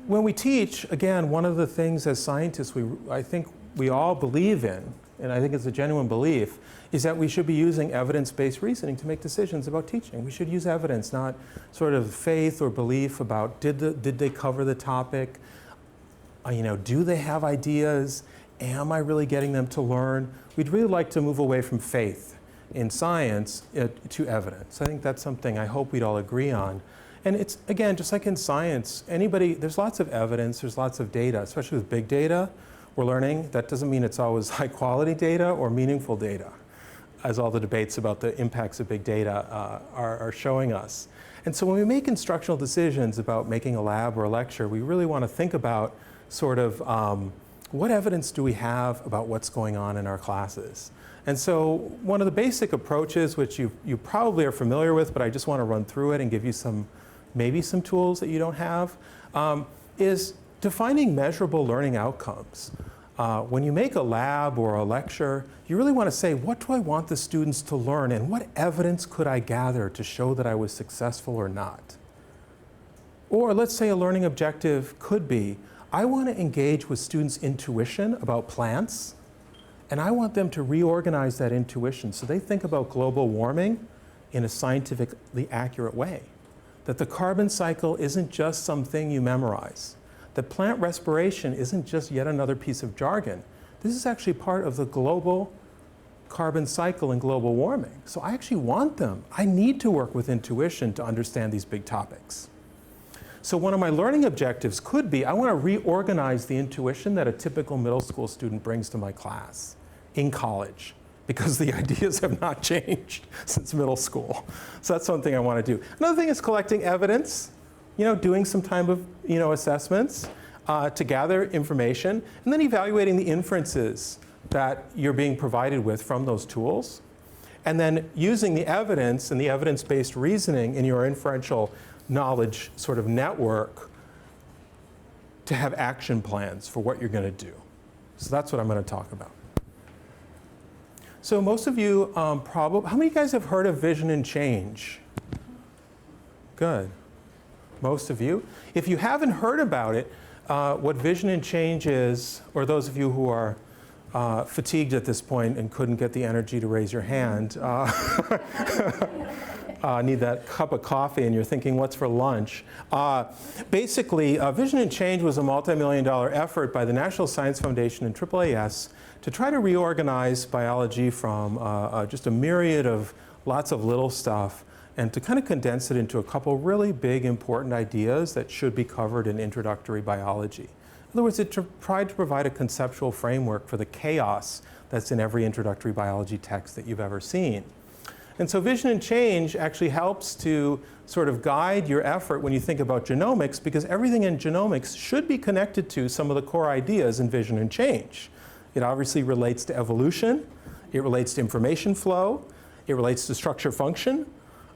when we teach, again, one of the things as scientists I think we all believe in, and I think it's a genuine belief, is that we should be using evidence-based reasoning to make decisions about teaching. We should use evidence, not sort of faith or belief about did they cover the topic, do they have ideas, am I really getting them to learn? We'd really like to move away from faith in science to evidence. I think that's something I hope we'd all agree on. And it's, again, just like in science, there's lots of evidence, there's lots of data, especially with big data. We're learning that doesn't mean it's always high quality data or meaningful data, as all the debates about the impacts of big data are showing us. And so when we make instructional decisions about making a lab or a lecture, we really want to think about sort of what evidence do we have about what's going on in our classes. And so one of the basic approaches, which you probably are familiar with, but I just want to run through it and give you maybe some tools that you don't have, is defining measurable learning outcomes. When you make a lab or a lecture, you really want to say, what do I want the students to learn, and what evidence could I gather to show that I was successful or not? Or let's say a learning objective could be, I want to engage with students' intuition about plants, and I want them to reorganize that intuition so they think about global warming in a scientifically accurate way. That the carbon cycle isn't just something you memorize. That plant respiration isn't just yet another piece of jargon. This is actually part of the global carbon cycle and global warming. So I actually want them. I need to work with intuition to understand these big topics. So one of my learning objectives could be, I want to reorganize the intuition that a typical middle school student brings to my class in college, because the ideas have not changed since middle school. So that's one thing I want to do. Another thing is collecting evidence, doing some type of assessments to gather information, and then evaluating the inferences that you're being provided with from those tools, and then using the evidence and the evidence-based reasoning in your inferential knowledge sort of network to have action plans for what you're going to do. So that's what I'm going to talk about. So most of you how many of you guys have heard of vision and change? Good. Most of you. If you haven't heard about it, what vision and change is, or those of you who are fatigued at this point and couldn't get the energy to raise your hand, need that cup of coffee and you're thinking, what's for lunch? Basically, Vision and Change was a multi-million-dollar effort by the National Science Foundation and AAAS to try to reorganize biology from just a myriad of lots of little stuff and to kind of condense it into a couple really big, important ideas that should be covered in introductory biology. In other words, it tried to provide a conceptual framework for the chaos that's in every introductory biology text that you've ever seen. And so Vision and Change actually helps to sort of guide your effort when you think about genomics, because everything in genomics should be connected to some of the core ideas in Vision and Change. It obviously relates to evolution, it relates to information flow, it relates to structure function.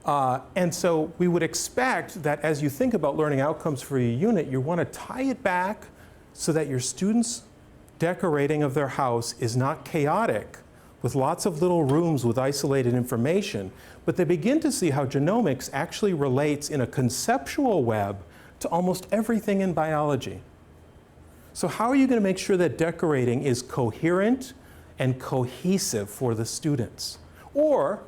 And so we would expect that as you think about learning outcomes for your unit, you want to tie it back so that your students' decorating of their house is not chaotic with lots of little rooms with isolated information, but they begin to see how genomics actually relates in a conceptual web to almost everything in biology. So how are you going to make sure that decorating is coherent and cohesive for the students? Or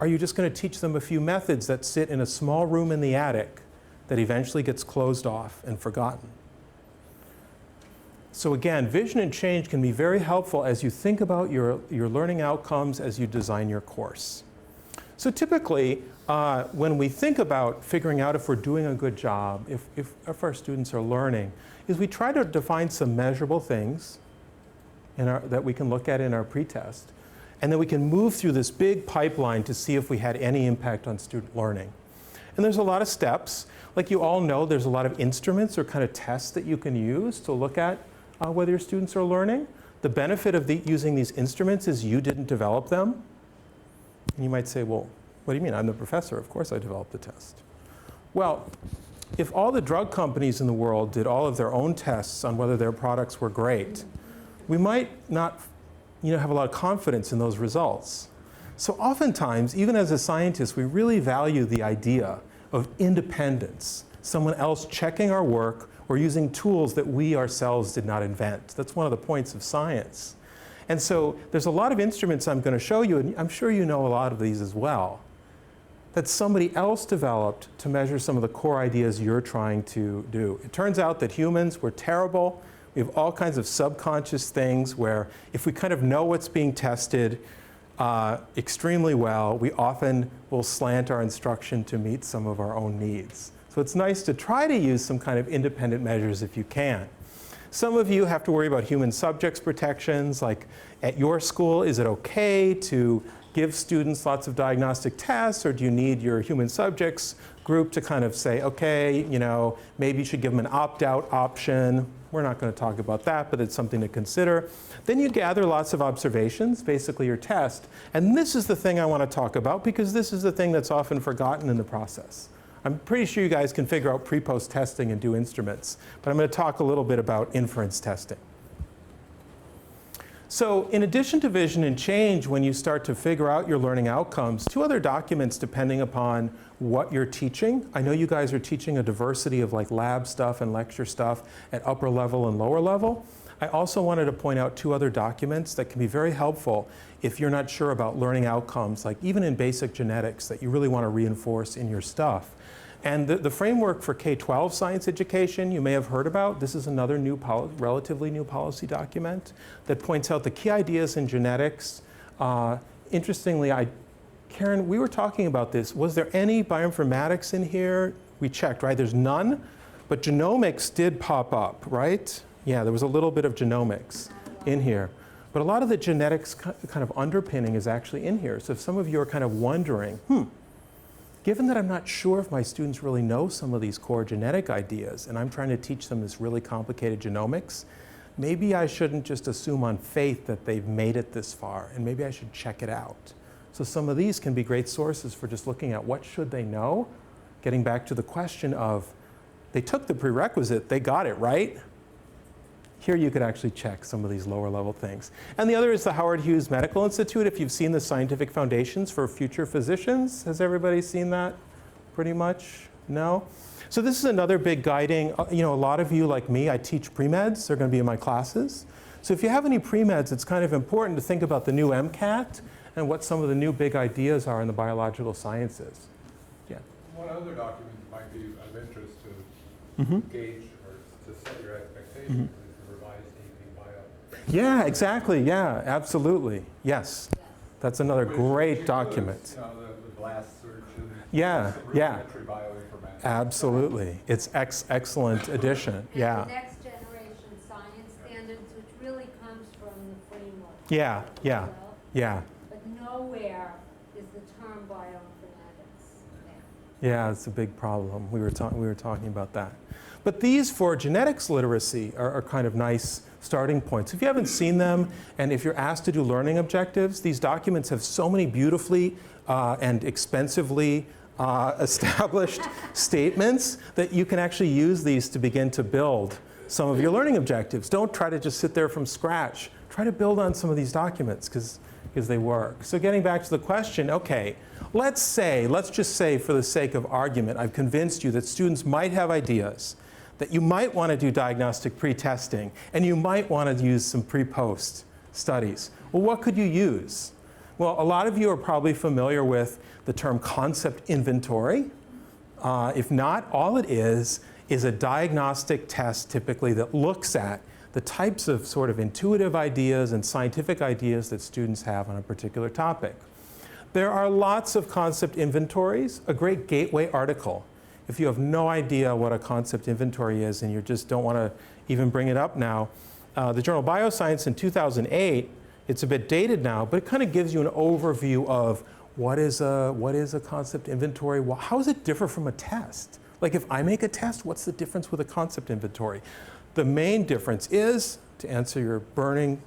are you just going to teach them a few methods that sit in a small room in the attic that eventually gets closed off and forgotten? So again, vision and change can be very helpful as you think about your learning outcomes as you design your course. So typically, when we think about figuring out if we're doing a good job, if our students are learning, is we try to define some measurable things that we can look at in our pretest, and then we can move through this big pipeline to see if we had any impact on student learning. And there's a lot of steps. Like you all know, there's a lot of instruments or kind of tests that you can use to look at whether your students are learning. The benefit of using these instruments is you didn't develop them. And you might say, well, what do you mean? I'm the professor. Of course I developed the test. Well, if all the drug companies in the world did all of their own tests on whether their products were great, we might not have a lot of confidence in those results. So oftentimes, even as a scientist, we really value the idea of independence, someone else checking our work or using tools that we ourselves did not invent. That's one of the points of science. And so there's a lot of instruments I'm going to show you, and I'm sure you know a lot of these as well, that somebody else developed to measure some of the core ideas you're trying to do. It turns out that humans, we're terrible. We have all kinds of subconscious things where if we kind of know what's being tested extremely well, we often will slant our instruction to meet some of our own needs. So it's nice to try to use some kind of independent measures if you can. Some of you have to worry about human subjects protections, like at your school, is it okay to give students lots of diagnostic tests, or do you need your human subjects group to kind of say, okay, maybe you should give them an opt-out option. We're not going to talk about that, but it's something to consider. Then you gather lots of observations, basically your test. And this is the thing I want to talk about, because this is the thing that's often forgotten in the process. I'm pretty sure you guys can figure out pre-post testing and do instruments, but I'm going to talk a little bit about inference testing. So in addition to vision and change, when you start to figure out your learning outcomes, two other documents depending upon what you're teaching. I know you guys are teaching a diversity of like lab stuff and lecture stuff at upper level and lower level. I also wanted to point out two other documents that can be very helpful if you're not sure about learning outcomes, like even in basic genetics that you really want to reinforce in your stuff. And the framework for K-12 science education you may have heard about. This is another relatively new policy document that points out the key ideas in genetics. Interestingly, Karen, we were talking about this. Was there any bioinformatics in here? We checked, right? There's none, but genomics did pop up, right? Yeah, there was a little bit of genomics in here. But a lot of the genetics kind of underpinning is actually in here. So if some of you are kind of wondering, given that I'm not sure if my students really know some of these core genetic ideas, and I'm trying to teach them this really complicated genomics, maybe I shouldn't just assume on faith that they've made it this far, and maybe I should check it out. So some of these can be great sources for just looking at what should they know, getting back to the question of, they took the prerequisite, they got it, right? Here you could actually check some of these lower level things. And the other is the Howard Hughes Medical Institute. If you've seen the Scientific Foundations for Future Physicians, has everybody seen that pretty much? No? So this is another big guiding, a lot of you like me, I teach pre-meds, they're going to be in my classes. So if you have any pre-meds, it's kind of important to think about the new MCAT and what some of the new big ideas are in the biological sciences. Yeah. One other document might be of interest to gauge or to set your expectations. Yeah, exactly. Yeah, absolutely. Yes. That's another great document. The blast search and yeah. bioinformatics. Absolutely. It's excellent addition. And yeah. the next generation science standards, which really comes from the framework. Yeah, yeah, yeah. But nowhere is the term bioinformatics there. Yeah, it's a big problem. We were talking about that. But these for genetics literacy are kind of nice starting points. If you haven't seen them, and if you're asked to do learning objectives, these documents have so many beautifully and expensively established statements that you can actually use these to begin to build some of your learning objectives. Don't try to just sit there from scratch. Try to build on some of these documents because they work. So getting back to the question, okay, let's just say for the sake of argument, I've convinced you that students might have ideas, that you might want to do diagnostic pre-testing, and you might want to use some pre-post studies. Well, what could you use? Well, a lot of you are probably familiar with the term concept inventory. If not, all it is a diagnostic test typically that looks at the types of sort of intuitive ideas and scientific ideas that students have on a particular topic. There are lots of concept inventories. A great gateway article. If you have no idea what a concept inventory is and you just don't want to even bring it up now, the journal Bioscience in 2008, it's a bit dated now, but it kind of gives you an overview of what is a concept inventory? Well, how does it differ from a test? Like if I make a test, what's the difference with a concept inventory? The main difference is, to answer your burning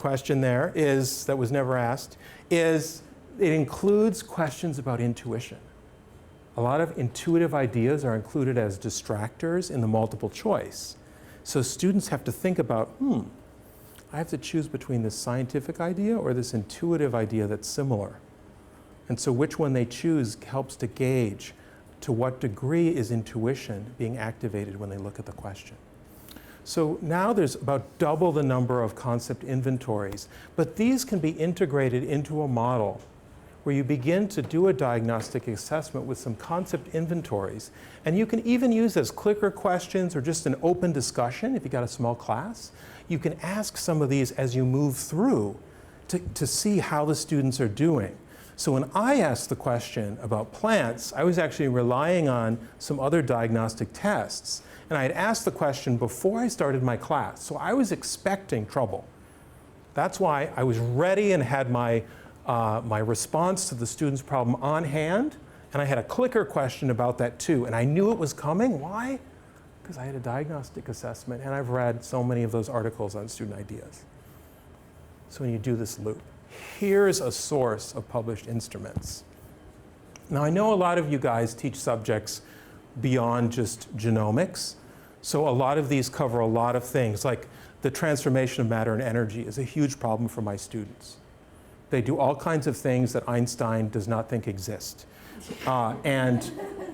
question there, that was never asked, is it includes questions about intuition. A lot of intuitive ideas are included as distractors in the multiple choice. So students have to think about, I have to choose between this scientific idea or this intuitive idea that's similar. And so which one they choose helps to gauge to what degree is intuition being activated when they look at the question. So now there's about double the number of concept inventories, but these can be integrated into a model where you begin to do a diagnostic assessment with some concept inventories. And you can even use as clicker questions or just an open discussion if you got a small class. You can ask some of these as you move through to see how the students are doing. So when I asked the question about plants, I was actually relying on some other diagnostic tests. And I had asked the question before I started my class, so I was expecting trouble. That's why I was ready and had my response to the student's problem on hand, and I had a clicker question about that too, and I knew it was coming. Why? Because I had a diagnostic assessment, and I've read so many of those articles on student ideas. So when you do this loop, here's a source of published instruments. Now I know a lot of you guys teach subjects beyond just genomics, so a lot of these cover a lot of things, like the transformation of matter and energy is a huge problem for my students. They do all kinds of things that Einstein does not think exist. And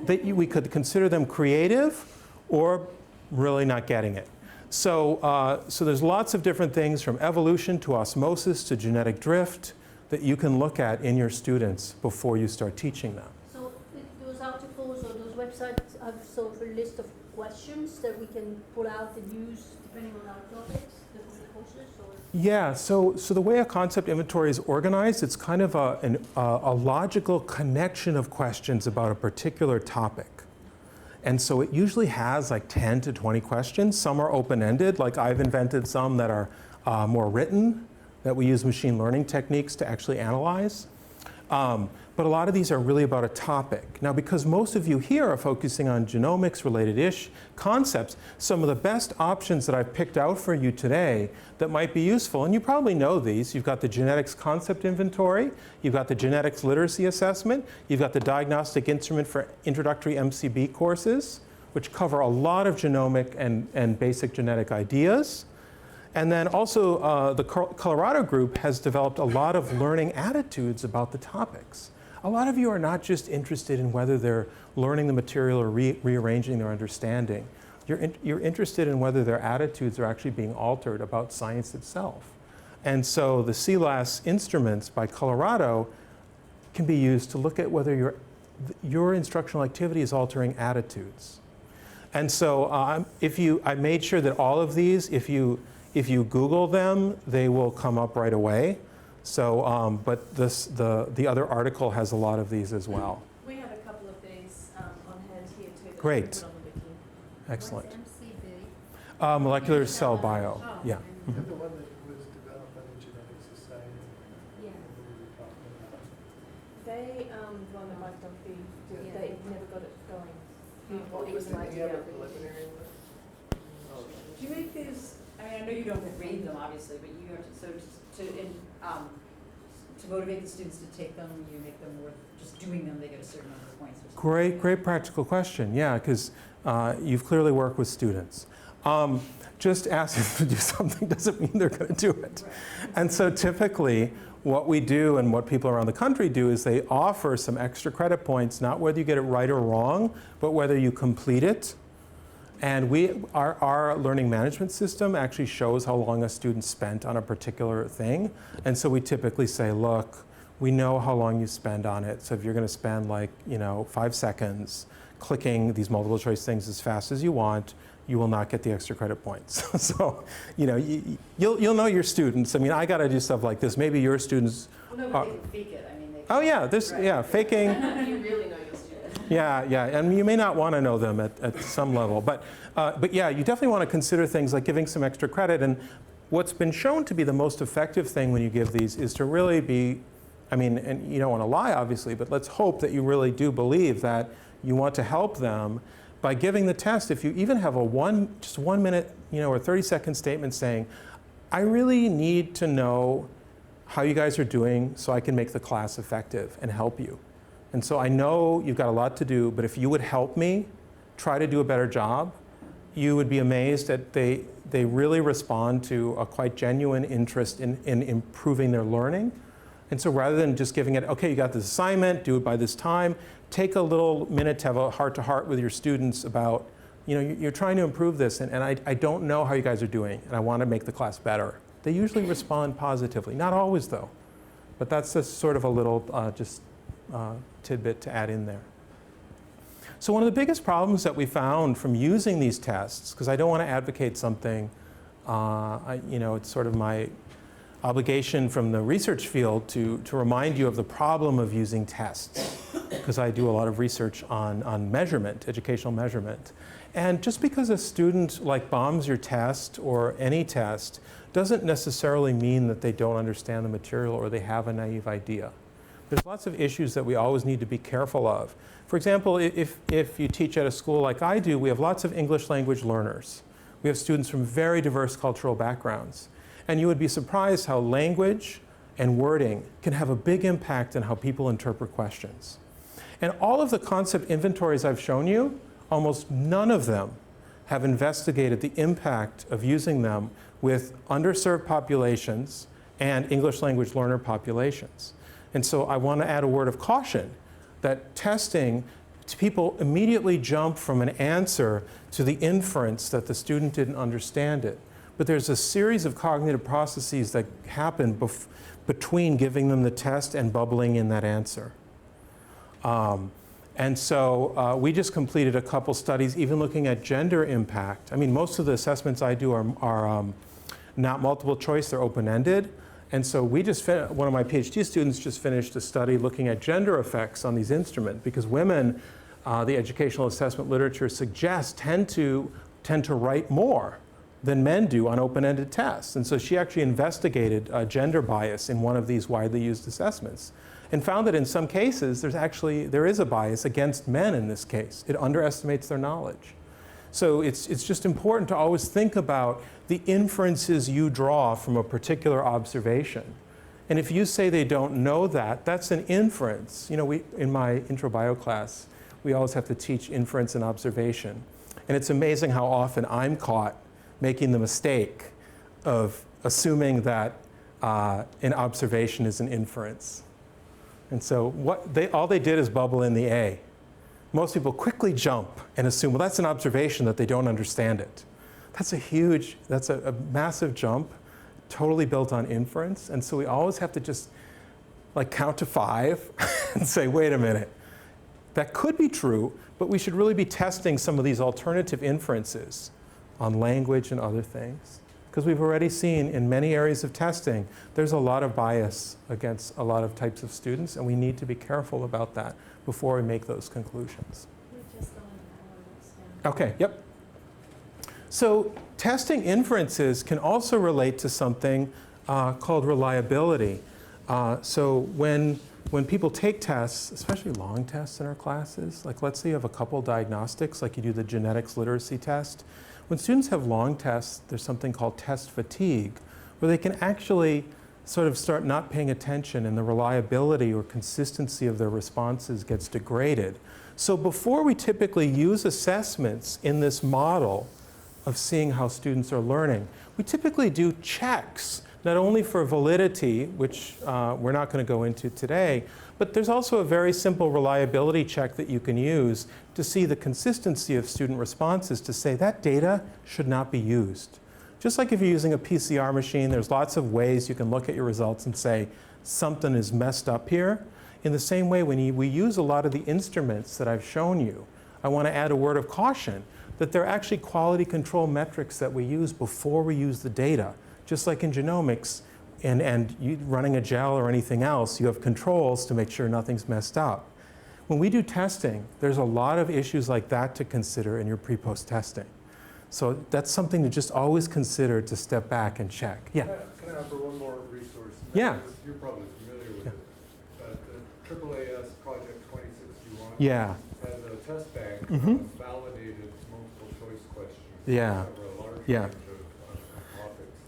we could consider them creative or really not getting it. So there's lots of different things from evolution to osmosis to genetic drift that you can look at in your students before you start teaching them. So those articles or those websites have sort of a list of questions that we can pull out and use depending on our topics, the courses? Or? Yeah, so the way a concept inventory is organized, it's kind of a logical connection of questions about a particular topic. And so it usually has like 10 to 20 questions. Some are open-ended, like I've invented some that are more written, that we use machine learning techniques to actually analyze. But a lot of these are really about a topic. Now, because most of you here are focusing on genomics-related-ish concepts, some of the best options that I've picked out for you today that might be useful, and you probably know these, you've got the genetics concept inventory, you've got the genetics literacy assessment, you've got the diagnostic instrument for introductory MCB courses, which cover a lot of genomic and basic genetic ideas. And then also the Colorado group has developed a lot of learning attitudes about the topics. A lot of you are not just interested in whether they're learning the material or rearranging their understanding. You're interested in whether their attitudes are actually being altered about science itself. And so the CLAS instruments by Colorado can be used to look at whether your instructional activity is altering attitudes. And so I made sure that all of these, if you Google them, they will come up right away. So, but the other article has a lot of these as well. We have a couple of these on hand here too. Great. On the wiki. Excellent. What's MCB? Molecular cell bio. Oh. Yeah. Is that the one that was developed by the Genetics Society? Yeah. They, the one that Mike Dunphy did, Yeah. they never got it going. What It was an idea. Do you make these, I know you don't grade them obviously, but you have to, so to motivate the students to take them, you make them worth, just doing them, they get a certain number of points or something? Great practical question. Yeah, because you've clearly worked with students. Just asking them to do something doesn't mean they're going to do it. And so typically, what we do and what people around the country do is they offer some extra credit points, not whether you get it right or wrong, but whether you complete it. And our learning management system actually shows how long a student spent on a particular thing. And so we typically say, look, we know how long you spend on it. So if you're going to spend 5 seconds clicking these multiple choice things as fast as you want, you will not get the extra credit points. So, you'll know your students. I mean, I got to do stuff like this. Maybe your students. Well, no, but they can fake it. I mean, they can. Oh yeah, faking. You really know your student. Yeah, and you may not want to know them at some level, but yeah, you definitely want to consider things like giving some extra credit. And what's been shown to be the most effective thing when you give these is to really be, and you don't want to lie, obviously, but let's hope that you really do believe that you want to help them by giving the test. If you even have just 1 minute, or 30-second statement saying, I really need to know how you guys are doing so I can make the class effective and help you. And so I know you've got a lot to do, but if you would help me try to do a better job, you would be amazed that they really respond to a quite genuine interest in improving their learning. And so rather than just giving it, okay, you got this assignment, do it by this time, take a little minute to have a heart-to-heart with your students about, you're trying to improve this, and I don't know how you guys are doing, and I want to make the class better. They usually respond positively. Not always, though. But that's just sort of a little tidbit to add in there. So one of the biggest problems that we found from using these tests, because I don't want to advocate something, it's sort of my obligation from the research field to remind you of the problem of using tests, because I do a lot of research on measurement, educational measurement. And just because a student bombs your test or any test doesn't necessarily mean that they don't understand the material or they have a naive idea. There's lots of issues that we always need to be careful of. For example, if you teach at a school like I do, we have lots of English language learners. We have students from very diverse cultural backgrounds. And you would be surprised how language and wording can have a big impact on how people interpret questions. And all of the concept inventories I've shown you, almost none of them have investigated the impact of using them with underserved populations and English language learner populations. And so I want to add a word of caution that testing, people immediately jump from an answer to the inference that the student didn't understand it. But there's a series of cognitive processes that happen between giving them the test and bubbling in that answer. And so we just completed a couple studies, even looking at gender impact. I mean, most of the assessments I do are not multiple choice, they're open-ended. And so we just, one of my PhD students just finished a study looking at gender effects on these instruments, because women, the educational assessment literature suggests, tend to write more than men do on open-ended tests. And so she actually investigated gender bias in one of these widely used assessments and found that in some cases there is a bias against men in this case. It underestimates their knowledge. So it's just important to always think about the inferences you draw from a particular observation. And if you say they don't know that, that's an inference. In my intro bio class, we always have to teach inference and observation. And it's amazing how often I'm caught making the mistake of assuming that an observation is an inference. And so all they did is bubble in the A. Most people quickly jump and assume, well, that's an observation that they don't understand it. That's a massive jump, totally built on inference. And so we always have to just count to 5 and say, wait a minute, that could be true, but we should really be testing some of these alternative inferences on language and other things. Because we've already seen in many areas of testing, there's a lot of bias against a lot of types of students, and we need to be careful about that before we make those conclusions. Okay, yep. So testing inferences can also relate to something called reliability. So when people take tests, especially long tests in our classes, let's say you have a couple diagnostics, like you do the genetics literacy test. When students have long tests, there's something called test fatigue, where they can actually sort of start not paying attention and the reliability or consistency of their responses gets degraded. So before we typically use assessments in this model of seeing how students are learning, we typically do checks not only for validity, which we're not going to go into today, but there's also a very simple reliability check that you can use to see the consistency of student responses to say that data should not be used. Just like if you're using a PCR machine, there's lots of ways you can look at your results and say something is messed up here. In the same way, when we use a lot of the instruments that I've shown you, I want to add a word of caution that there are actually quality control metrics that we use before we use the data. Just like in genomics and you running a gel or anything else, you have controls to make sure nothing's messed up. When we do testing, there's a lot of issues like that to consider in your pre-post testing. So that's something to just always consider to step back and check. Yeah? Can I offer one more resource? Yeah. You're probably familiar with it. The AAAS Project 2061 Yeah. has a test bank Mm-hmm. of validated multiple choice questions. Yeah. That cover a large Yeah. range of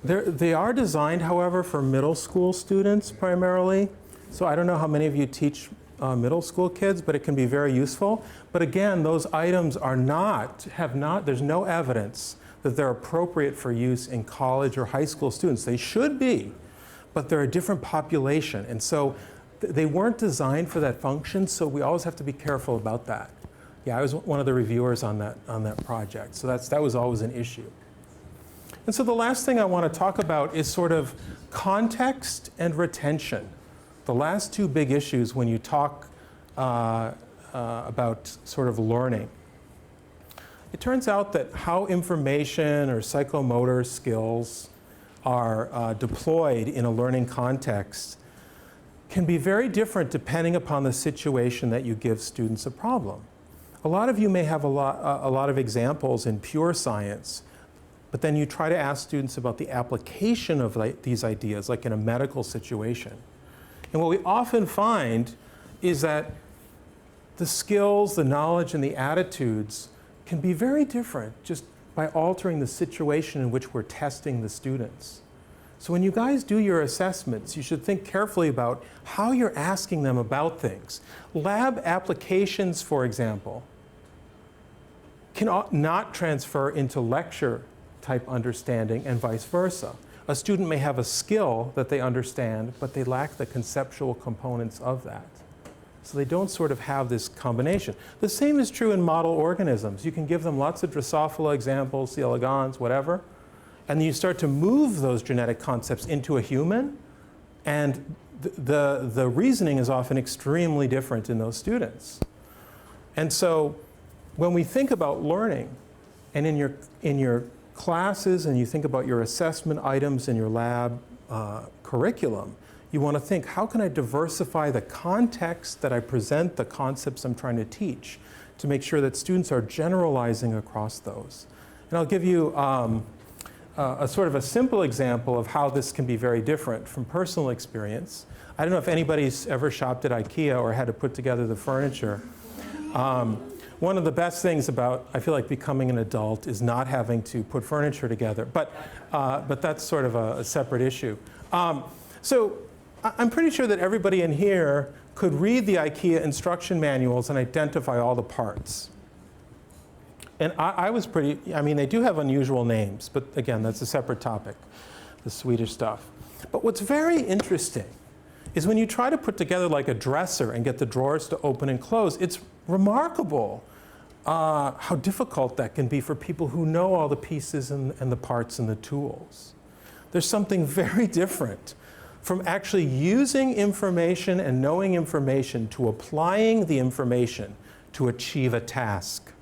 topics. They are designed, however, for middle school students primarily. So I don't know how many of you teach middle school kids, but it can be very useful. But again, those items are there's no evidence that they're appropriate for use in college or high school students. They should be, but they're a different population. And so they weren't designed for that function, so we always have to be careful about that. Yeah, I was one of the reviewers on that project, so that was always an issue. And so the last thing I want to talk about is sort of context and retention. The last two big issues when you talk about sort of learning. It turns out that how information or psychomotor skills are deployed in a learning context can be very different depending upon the situation that you give students a problem. A lot of you may have a lot of examples in pure science, but then you try to ask students about the application of these ideas, like in a medical situation. And what we often find is that the skills, the knowledge, and the attitudes can be very different just by altering the situation in which we're testing the students. So when you guys do your assessments, you should think carefully about how you're asking them about things. Lab applications, for example, can not transfer into lecture type understanding and vice versa. A student may have a skill that they understand, but they lack the conceptual components of that. So they don't sort of have this combination. The same is true in model organisms. You can give them lots of Drosophila examples, C. elegans, whatever, and then you start to move those genetic concepts into a human, and the reasoning is often extremely different in those students. And so when we think about learning, and in your classes, and you think about your assessment items in your lab curriculum, you want to think, how can I diversify the context that I present the concepts I'm trying to teach to make sure that students are generalizing across those? And I'll give you a sort of a simple example of how this can be very different from personal experience. I don't know if anybody's ever shopped at IKEA or had to put together the furniture. One of the best things about, I feel like, becoming an adult is not having to put furniture together, but that's sort of a separate issue. So I'm pretty sure that everybody in here could read the IKEA instruction manuals and identify all the parts. And I was pretty, I mean, they do have unusual names, but again, that's a separate topic, the Swedish stuff. But what's very interesting is when you try to put together like a dresser and get the drawers to open and close, it's remarkable how difficult that can be for people who know all the pieces and the parts and the tools. There's something very different from actually using information and knowing information to applying the information to achieve a task.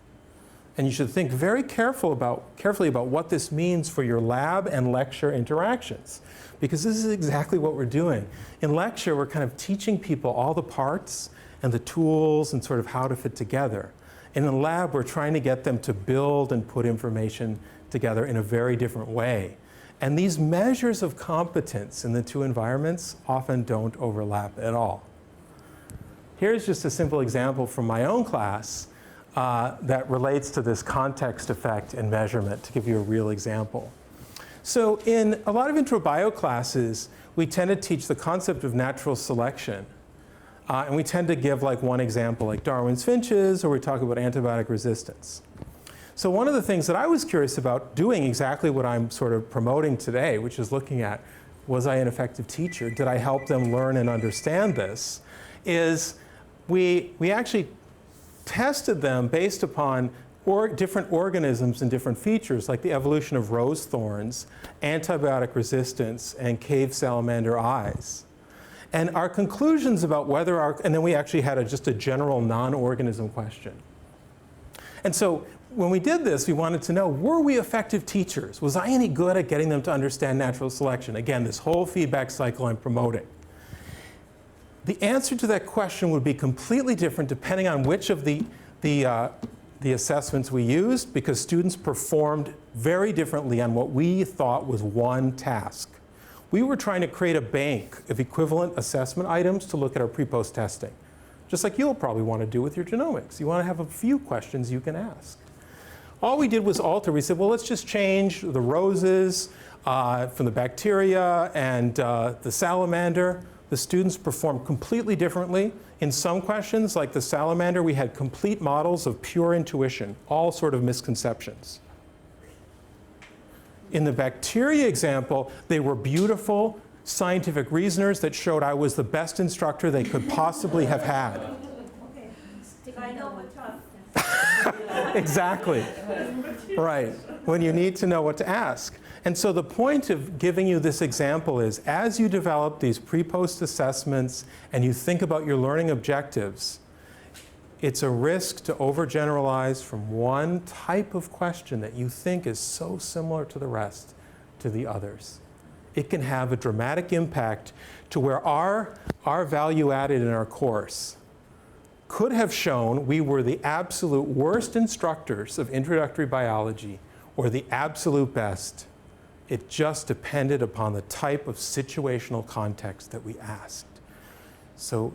And you should think very carefully about what this means for your lab and lecture interactions, because this is exactly what we're doing. In lecture, we're kind of teaching people all the parts and the tools and sort of how to fit together. In the lab, we're trying to get them to build and put information together in a very different way. And these measures of competence in the two environments often don't overlap at all. Here's just a simple example from my own class that relates to this context effect and measurement, to give you a real example. So in a lot of intro bio classes, we tend to teach the concept of natural selection. And we tend to give like one example, like Darwin's finches, or we talk about antibiotic resistance. So one of the things that I was curious about doing exactly what I'm sort of promoting today, which is looking at was I an effective teacher? Did I help them learn and understand this? Is we actually tested them based upon different organisms and different features, like the evolution of rose thorns, antibiotic resistance, and cave salamander eyes. And our conclusions about whether and then we actually had just a general non-organism question. And so when we did this, we wanted to know, were we effective teachers? Was I any good at getting them to understand natural selection? Again, this whole feedback cycle I'm promoting. The answer to that question would be completely different depending on which of the assessments we used, because students performed very differently on what we thought was one task. We were trying to create a bank of equivalent assessment items to look at our pre-post testing, just like you'll probably want to do with your genomics. You want to have a few questions you can ask. All we did was alter. We said, well, let's just change the roses from the bacteria and the salamander. The students performed completely differently. In some questions, like the salamander, we had complete models of pure intuition, all sort of misconceptions. In the bacteria example, they were beautiful scientific reasoners that showed I was the best instructor they could possibly have had. I know what to Exactly. Right. When you need to know what to ask. And so the point of giving you this example is, as you develop these pre-post assessments and you think about your learning objectives, it's a risk to overgeneralize from one type of question that you think is so similar to the rest to the others. It can have a dramatic impact to where our value added in our course could have shown we were the absolute worst instructors of introductory biology or the absolute best. It just depended upon the type of situational context that we asked. So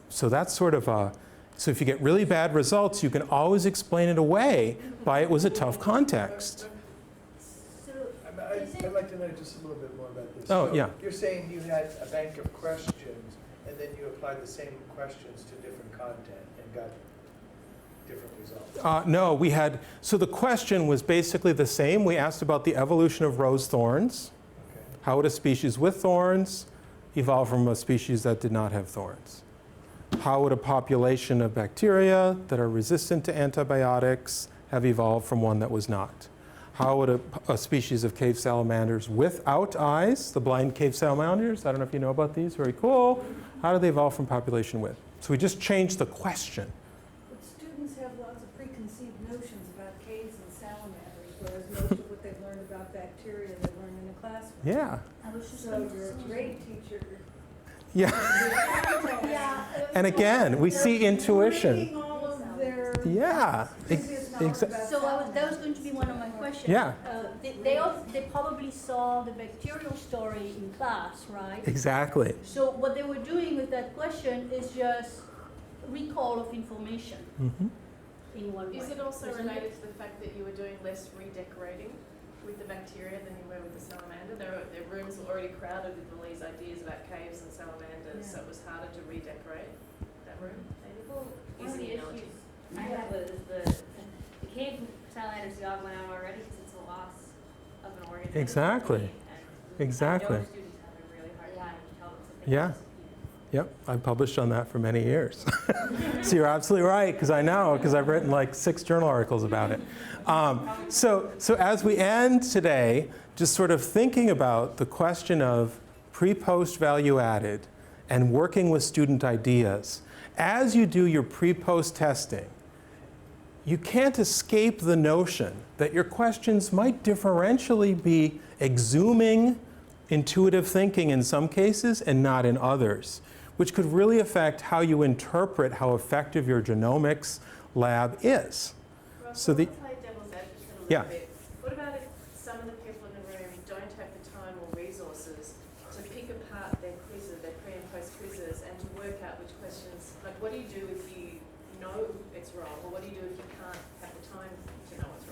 that's sort of a, so if you get really bad results, you can always explain it away by it was a tough context. I'd like to know just a little bit more about this. Oh, So yeah. You're saying you had a bank of questions, and then you applied the same questions to different content and got different results. No, we had, so the question was basically the same. We asked about the evolution of rose thorns. Okay. How would a species with thorns evolve from a species that did not have thorns? How would a population of bacteria that are resistant to antibiotics have evolved from one that was not? How would a species of cave salamanders without eyes, the blind cave salamanders, I don't know if you know about these, very cool. How do they evolve from population with? So we just changed the question. But students have lots of preconceived notions about caves and salamanders, whereas most of what they've learned about bacteria they learn in the classroom. Yeah. So you're a great teacher. Yeah. And again, we see intuition. All of their Yeah. So that was going to be one of my questions. Yeah. They probably saw the bacterial story in class, right? Exactly. So what they were doing with that question is just recall of information in one way. Is it also Isn't related to the fact that you were doing less redecorating with the bacteria than you were with the salamander? Their rooms were already crowded with all these ideas about caves and salamanders, so it was harder to redecorate that room? Well, one of Easy the analogy. issues I have is the cave salamanders dog went out already because it's a loss of an organism. Exactly. Exactly. I know students have a really hard time to tell them something. Yeah. Yep, I've published on that for many years. So you're absolutely right, because I know, because I've written like 6 journal articles about it. So as we end today, just sort of thinking about the question of pre-post value added and working with student ideas. As you do your pre-post testing, you can't escape the notion that your questions might differentially be exhuming intuitive thinking in some cases and not in others, which could really affect how you interpret how effective your genomics lab is. So the, play devil's advocate a little yeah. bit. What about if some of the people in the room don't have the time or resources to pick apart their quizzes, their pre and post quizzes, and to work out which questions, like what do you do if you know it's wrong, or what do you do if you can't have the time to know it's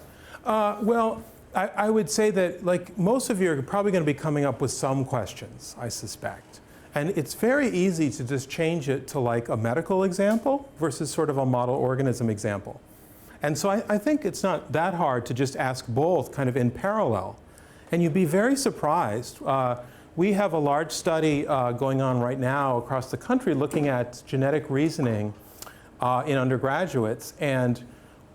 wrong? Well, I would say that like most of you are probably going to be coming up with some questions, I suspect. And it's very easy to just change it to like a medical example versus sort of a model organism example. And so I think it's not that hard to just ask both kind of in parallel. And you'd be very surprised we have a large study going on right now across the country looking at genetic reasoning in undergraduates. And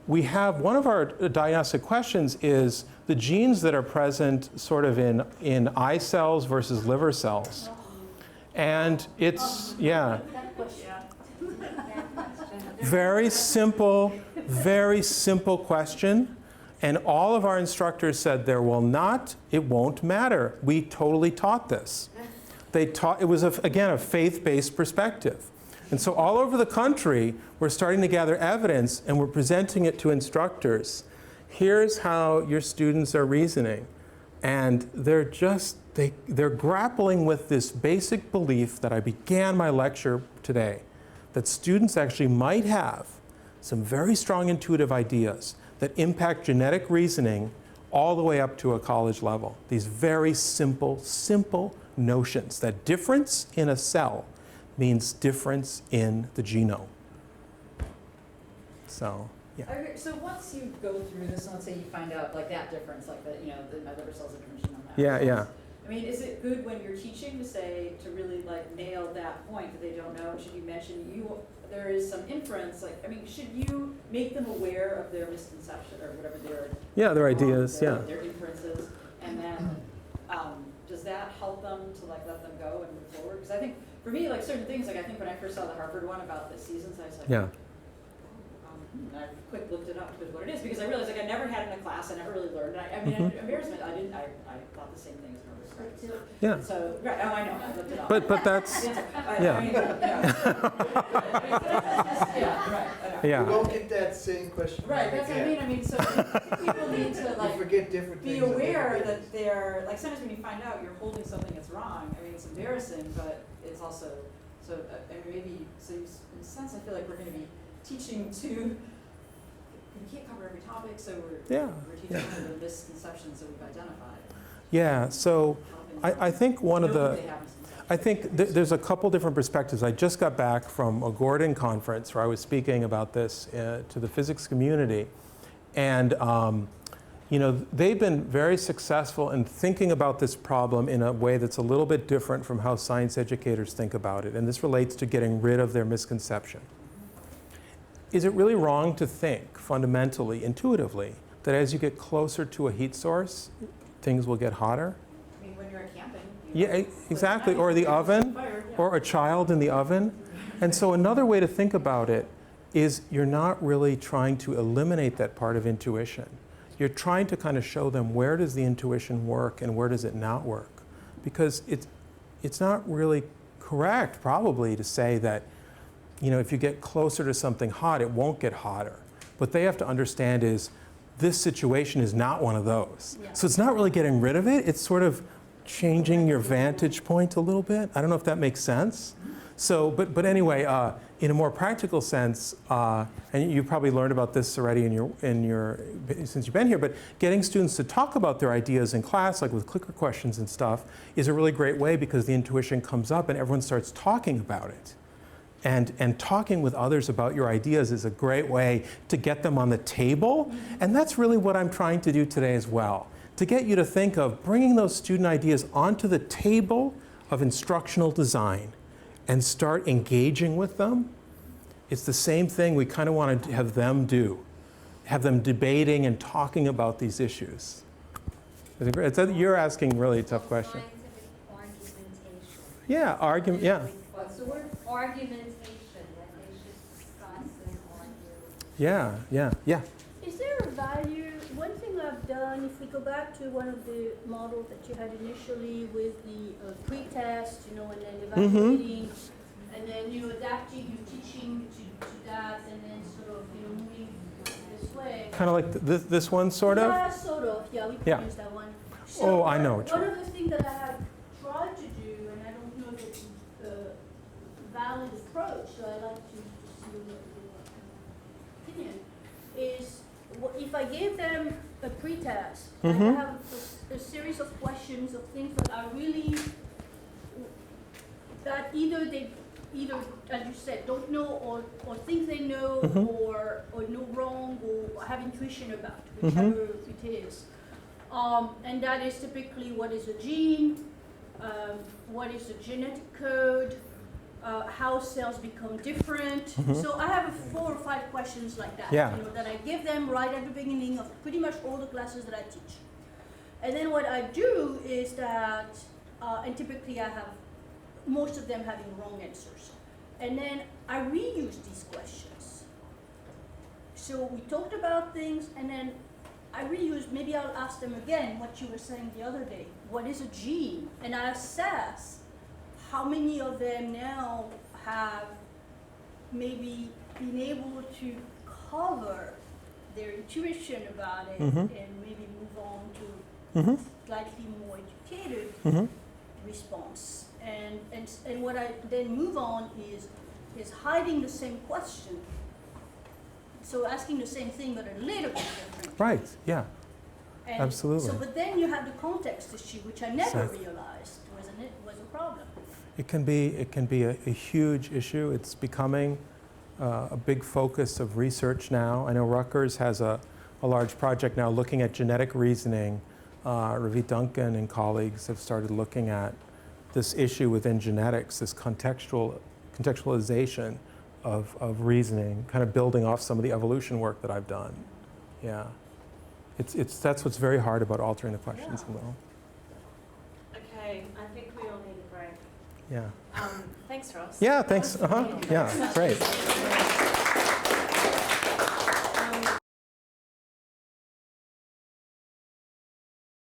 we have, one of our diagnostic questions is the genes that are present sort of in eye cells versus liver cells. And it's, yeah, very simple question. And all of our instructors said there will not, it won't matter. We totally taught this. They taught, it was, again, a faith-based perspective. And so all over the country, we're starting to gather evidence and we're presenting it to instructors. Here's how your students are reasoning. And they're just, they're grappling with this basic belief that I began my lecture today, that students actually might have some very strong intuitive ideas that impact genetic reasoning all the way up to a college level. These very simple notions that difference in a cell means difference in the genome. So, yeah. Okay, so once you go through this, and let's say you find out like that difference, like that, you know, my liver cells are different genome. Yeah, yeah. I mean, is it good when you're teaching to say, to really like nail that point that they don't know? Should you mention there is some inference, like, I mean, should you make them aware of their misconception or whatever their ideas, their inferences, and then does that help them to like let them go and move forward? Because I think for me, like certain things, like I think when I first saw the Harvard one about the seasons, I was like, yeah. And I quick looked it up because what it is, because I realized like I never had it in a class, I never really learned. I mean, embarrassment, I thought the same thing as Harvard. Yeah. So, right, oh, I know, I looked it up. But that's, yeah. You won't get that same question. Right, that's what I mean. So people need to like forget different be things aware that they're, like sometimes when you find out you're holding something that's wrong, I mean, it's embarrassing, but it's also, so I mean, maybe, so in a sense, I feel like we're going to be teaching to, we can't cover every topic, so we're teaching the misconceptions that we've identified. Yeah, so I think there's a couple different perspectives. I just got back from a Gordon conference where I was speaking about this to the physics community. And you know, they've been very successful in thinking about this problem in a way that's a little bit different from how science educators think about it. And this relates to getting rid of their misconception. Is it really wrong to think fundamentally, intuitively, that as you get closer to a heat source, things will get hotter? I mean, when you're at camping. Yeah, exactly. Or the oven, or a child in the oven. And so another way to think about it is you're not really trying to eliminate that part of intuition. You're trying to kind of show them where does the intuition work and where does it not work. Because it's not really correct, probably, to say that, you know, if you get closer to something hot, it won't get hotter. What they have to understand is this situation is not one of those. Yeah. So it's not really getting rid of it. It's sort of changing your vantage point a little bit. I don't know if that makes sense. So, but anyway, in a more practical sense, and you probably learned about this already since you've been here, but getting students to talk about their ideas in class, like with clicker questions and stuff, is a really great way because the intuition comes up and everyone starts talking about it. And talking with others about your ideas is a great way to get them on the table. And that's really what I'm trying to do today as well, to get you to think of bringing those student ideas onto the table of instructional design and start engaging with them. It's the same thing we kind of want to have them do, have them debating and talking about these issues. You're asking really a tough question. Yeah, argument, yeah. What's the word? Argumentation, that they should discuss and argue. Yeah. Is there a value, one thing I've done, if we go back to one of the models that you had initially with the pre-test, you know, and then evaluating, and then, you know, adapting your teaching to that, and then sort of, you know, moving this way. Kind of like this one, sort of? Yeah, sort of, yeah, we can use that one. So I know. One of the things that I have tried to do, and I don't know if it's a valid approach, so I like to see your opinion, is if I gave them a pretest, I have a series of questions of things that are really, that either, as you said, don't know or think they know or know wrong or have intuition about, whichever it is. And that is typically what is a gene, what is the genetic code, how cells become different. So I have 4 or 5 questions like that, Yeah. that I give them right at the beginning of pretty much all the classes that I teach. And then what I do is that, and typically I have most of them having wrong answers. And then I reuse these questions. So we talked about things, and then I reuse, maybe I'll ask them again what you were saying the other day. What is a gene? And I assess how many of them now have maybe been able to cover their intuition about it and maybe move on to slightly more educated response. And what I then move on is hiding the same question. So asking the same thing but a little bit different. Right, yeah. And Absolutely. So, but then you have the context issue, which I never Exactly. realized was a problem. It can be a huge issue. It's becoming a big focus of research now. I know Rutgers has a large project now looking at genetic reasoning. Ravit Duncan and colleagues have started looking at this issue within genetics, this contextualization of reasoning, kind of building off some of the evolution work that I've done. Yeah. That's what's very hard about altering the questions a little. Okay, I think we all need a break. Yeah. Thanks, Ross. Yeah, thanks. Yeah, great.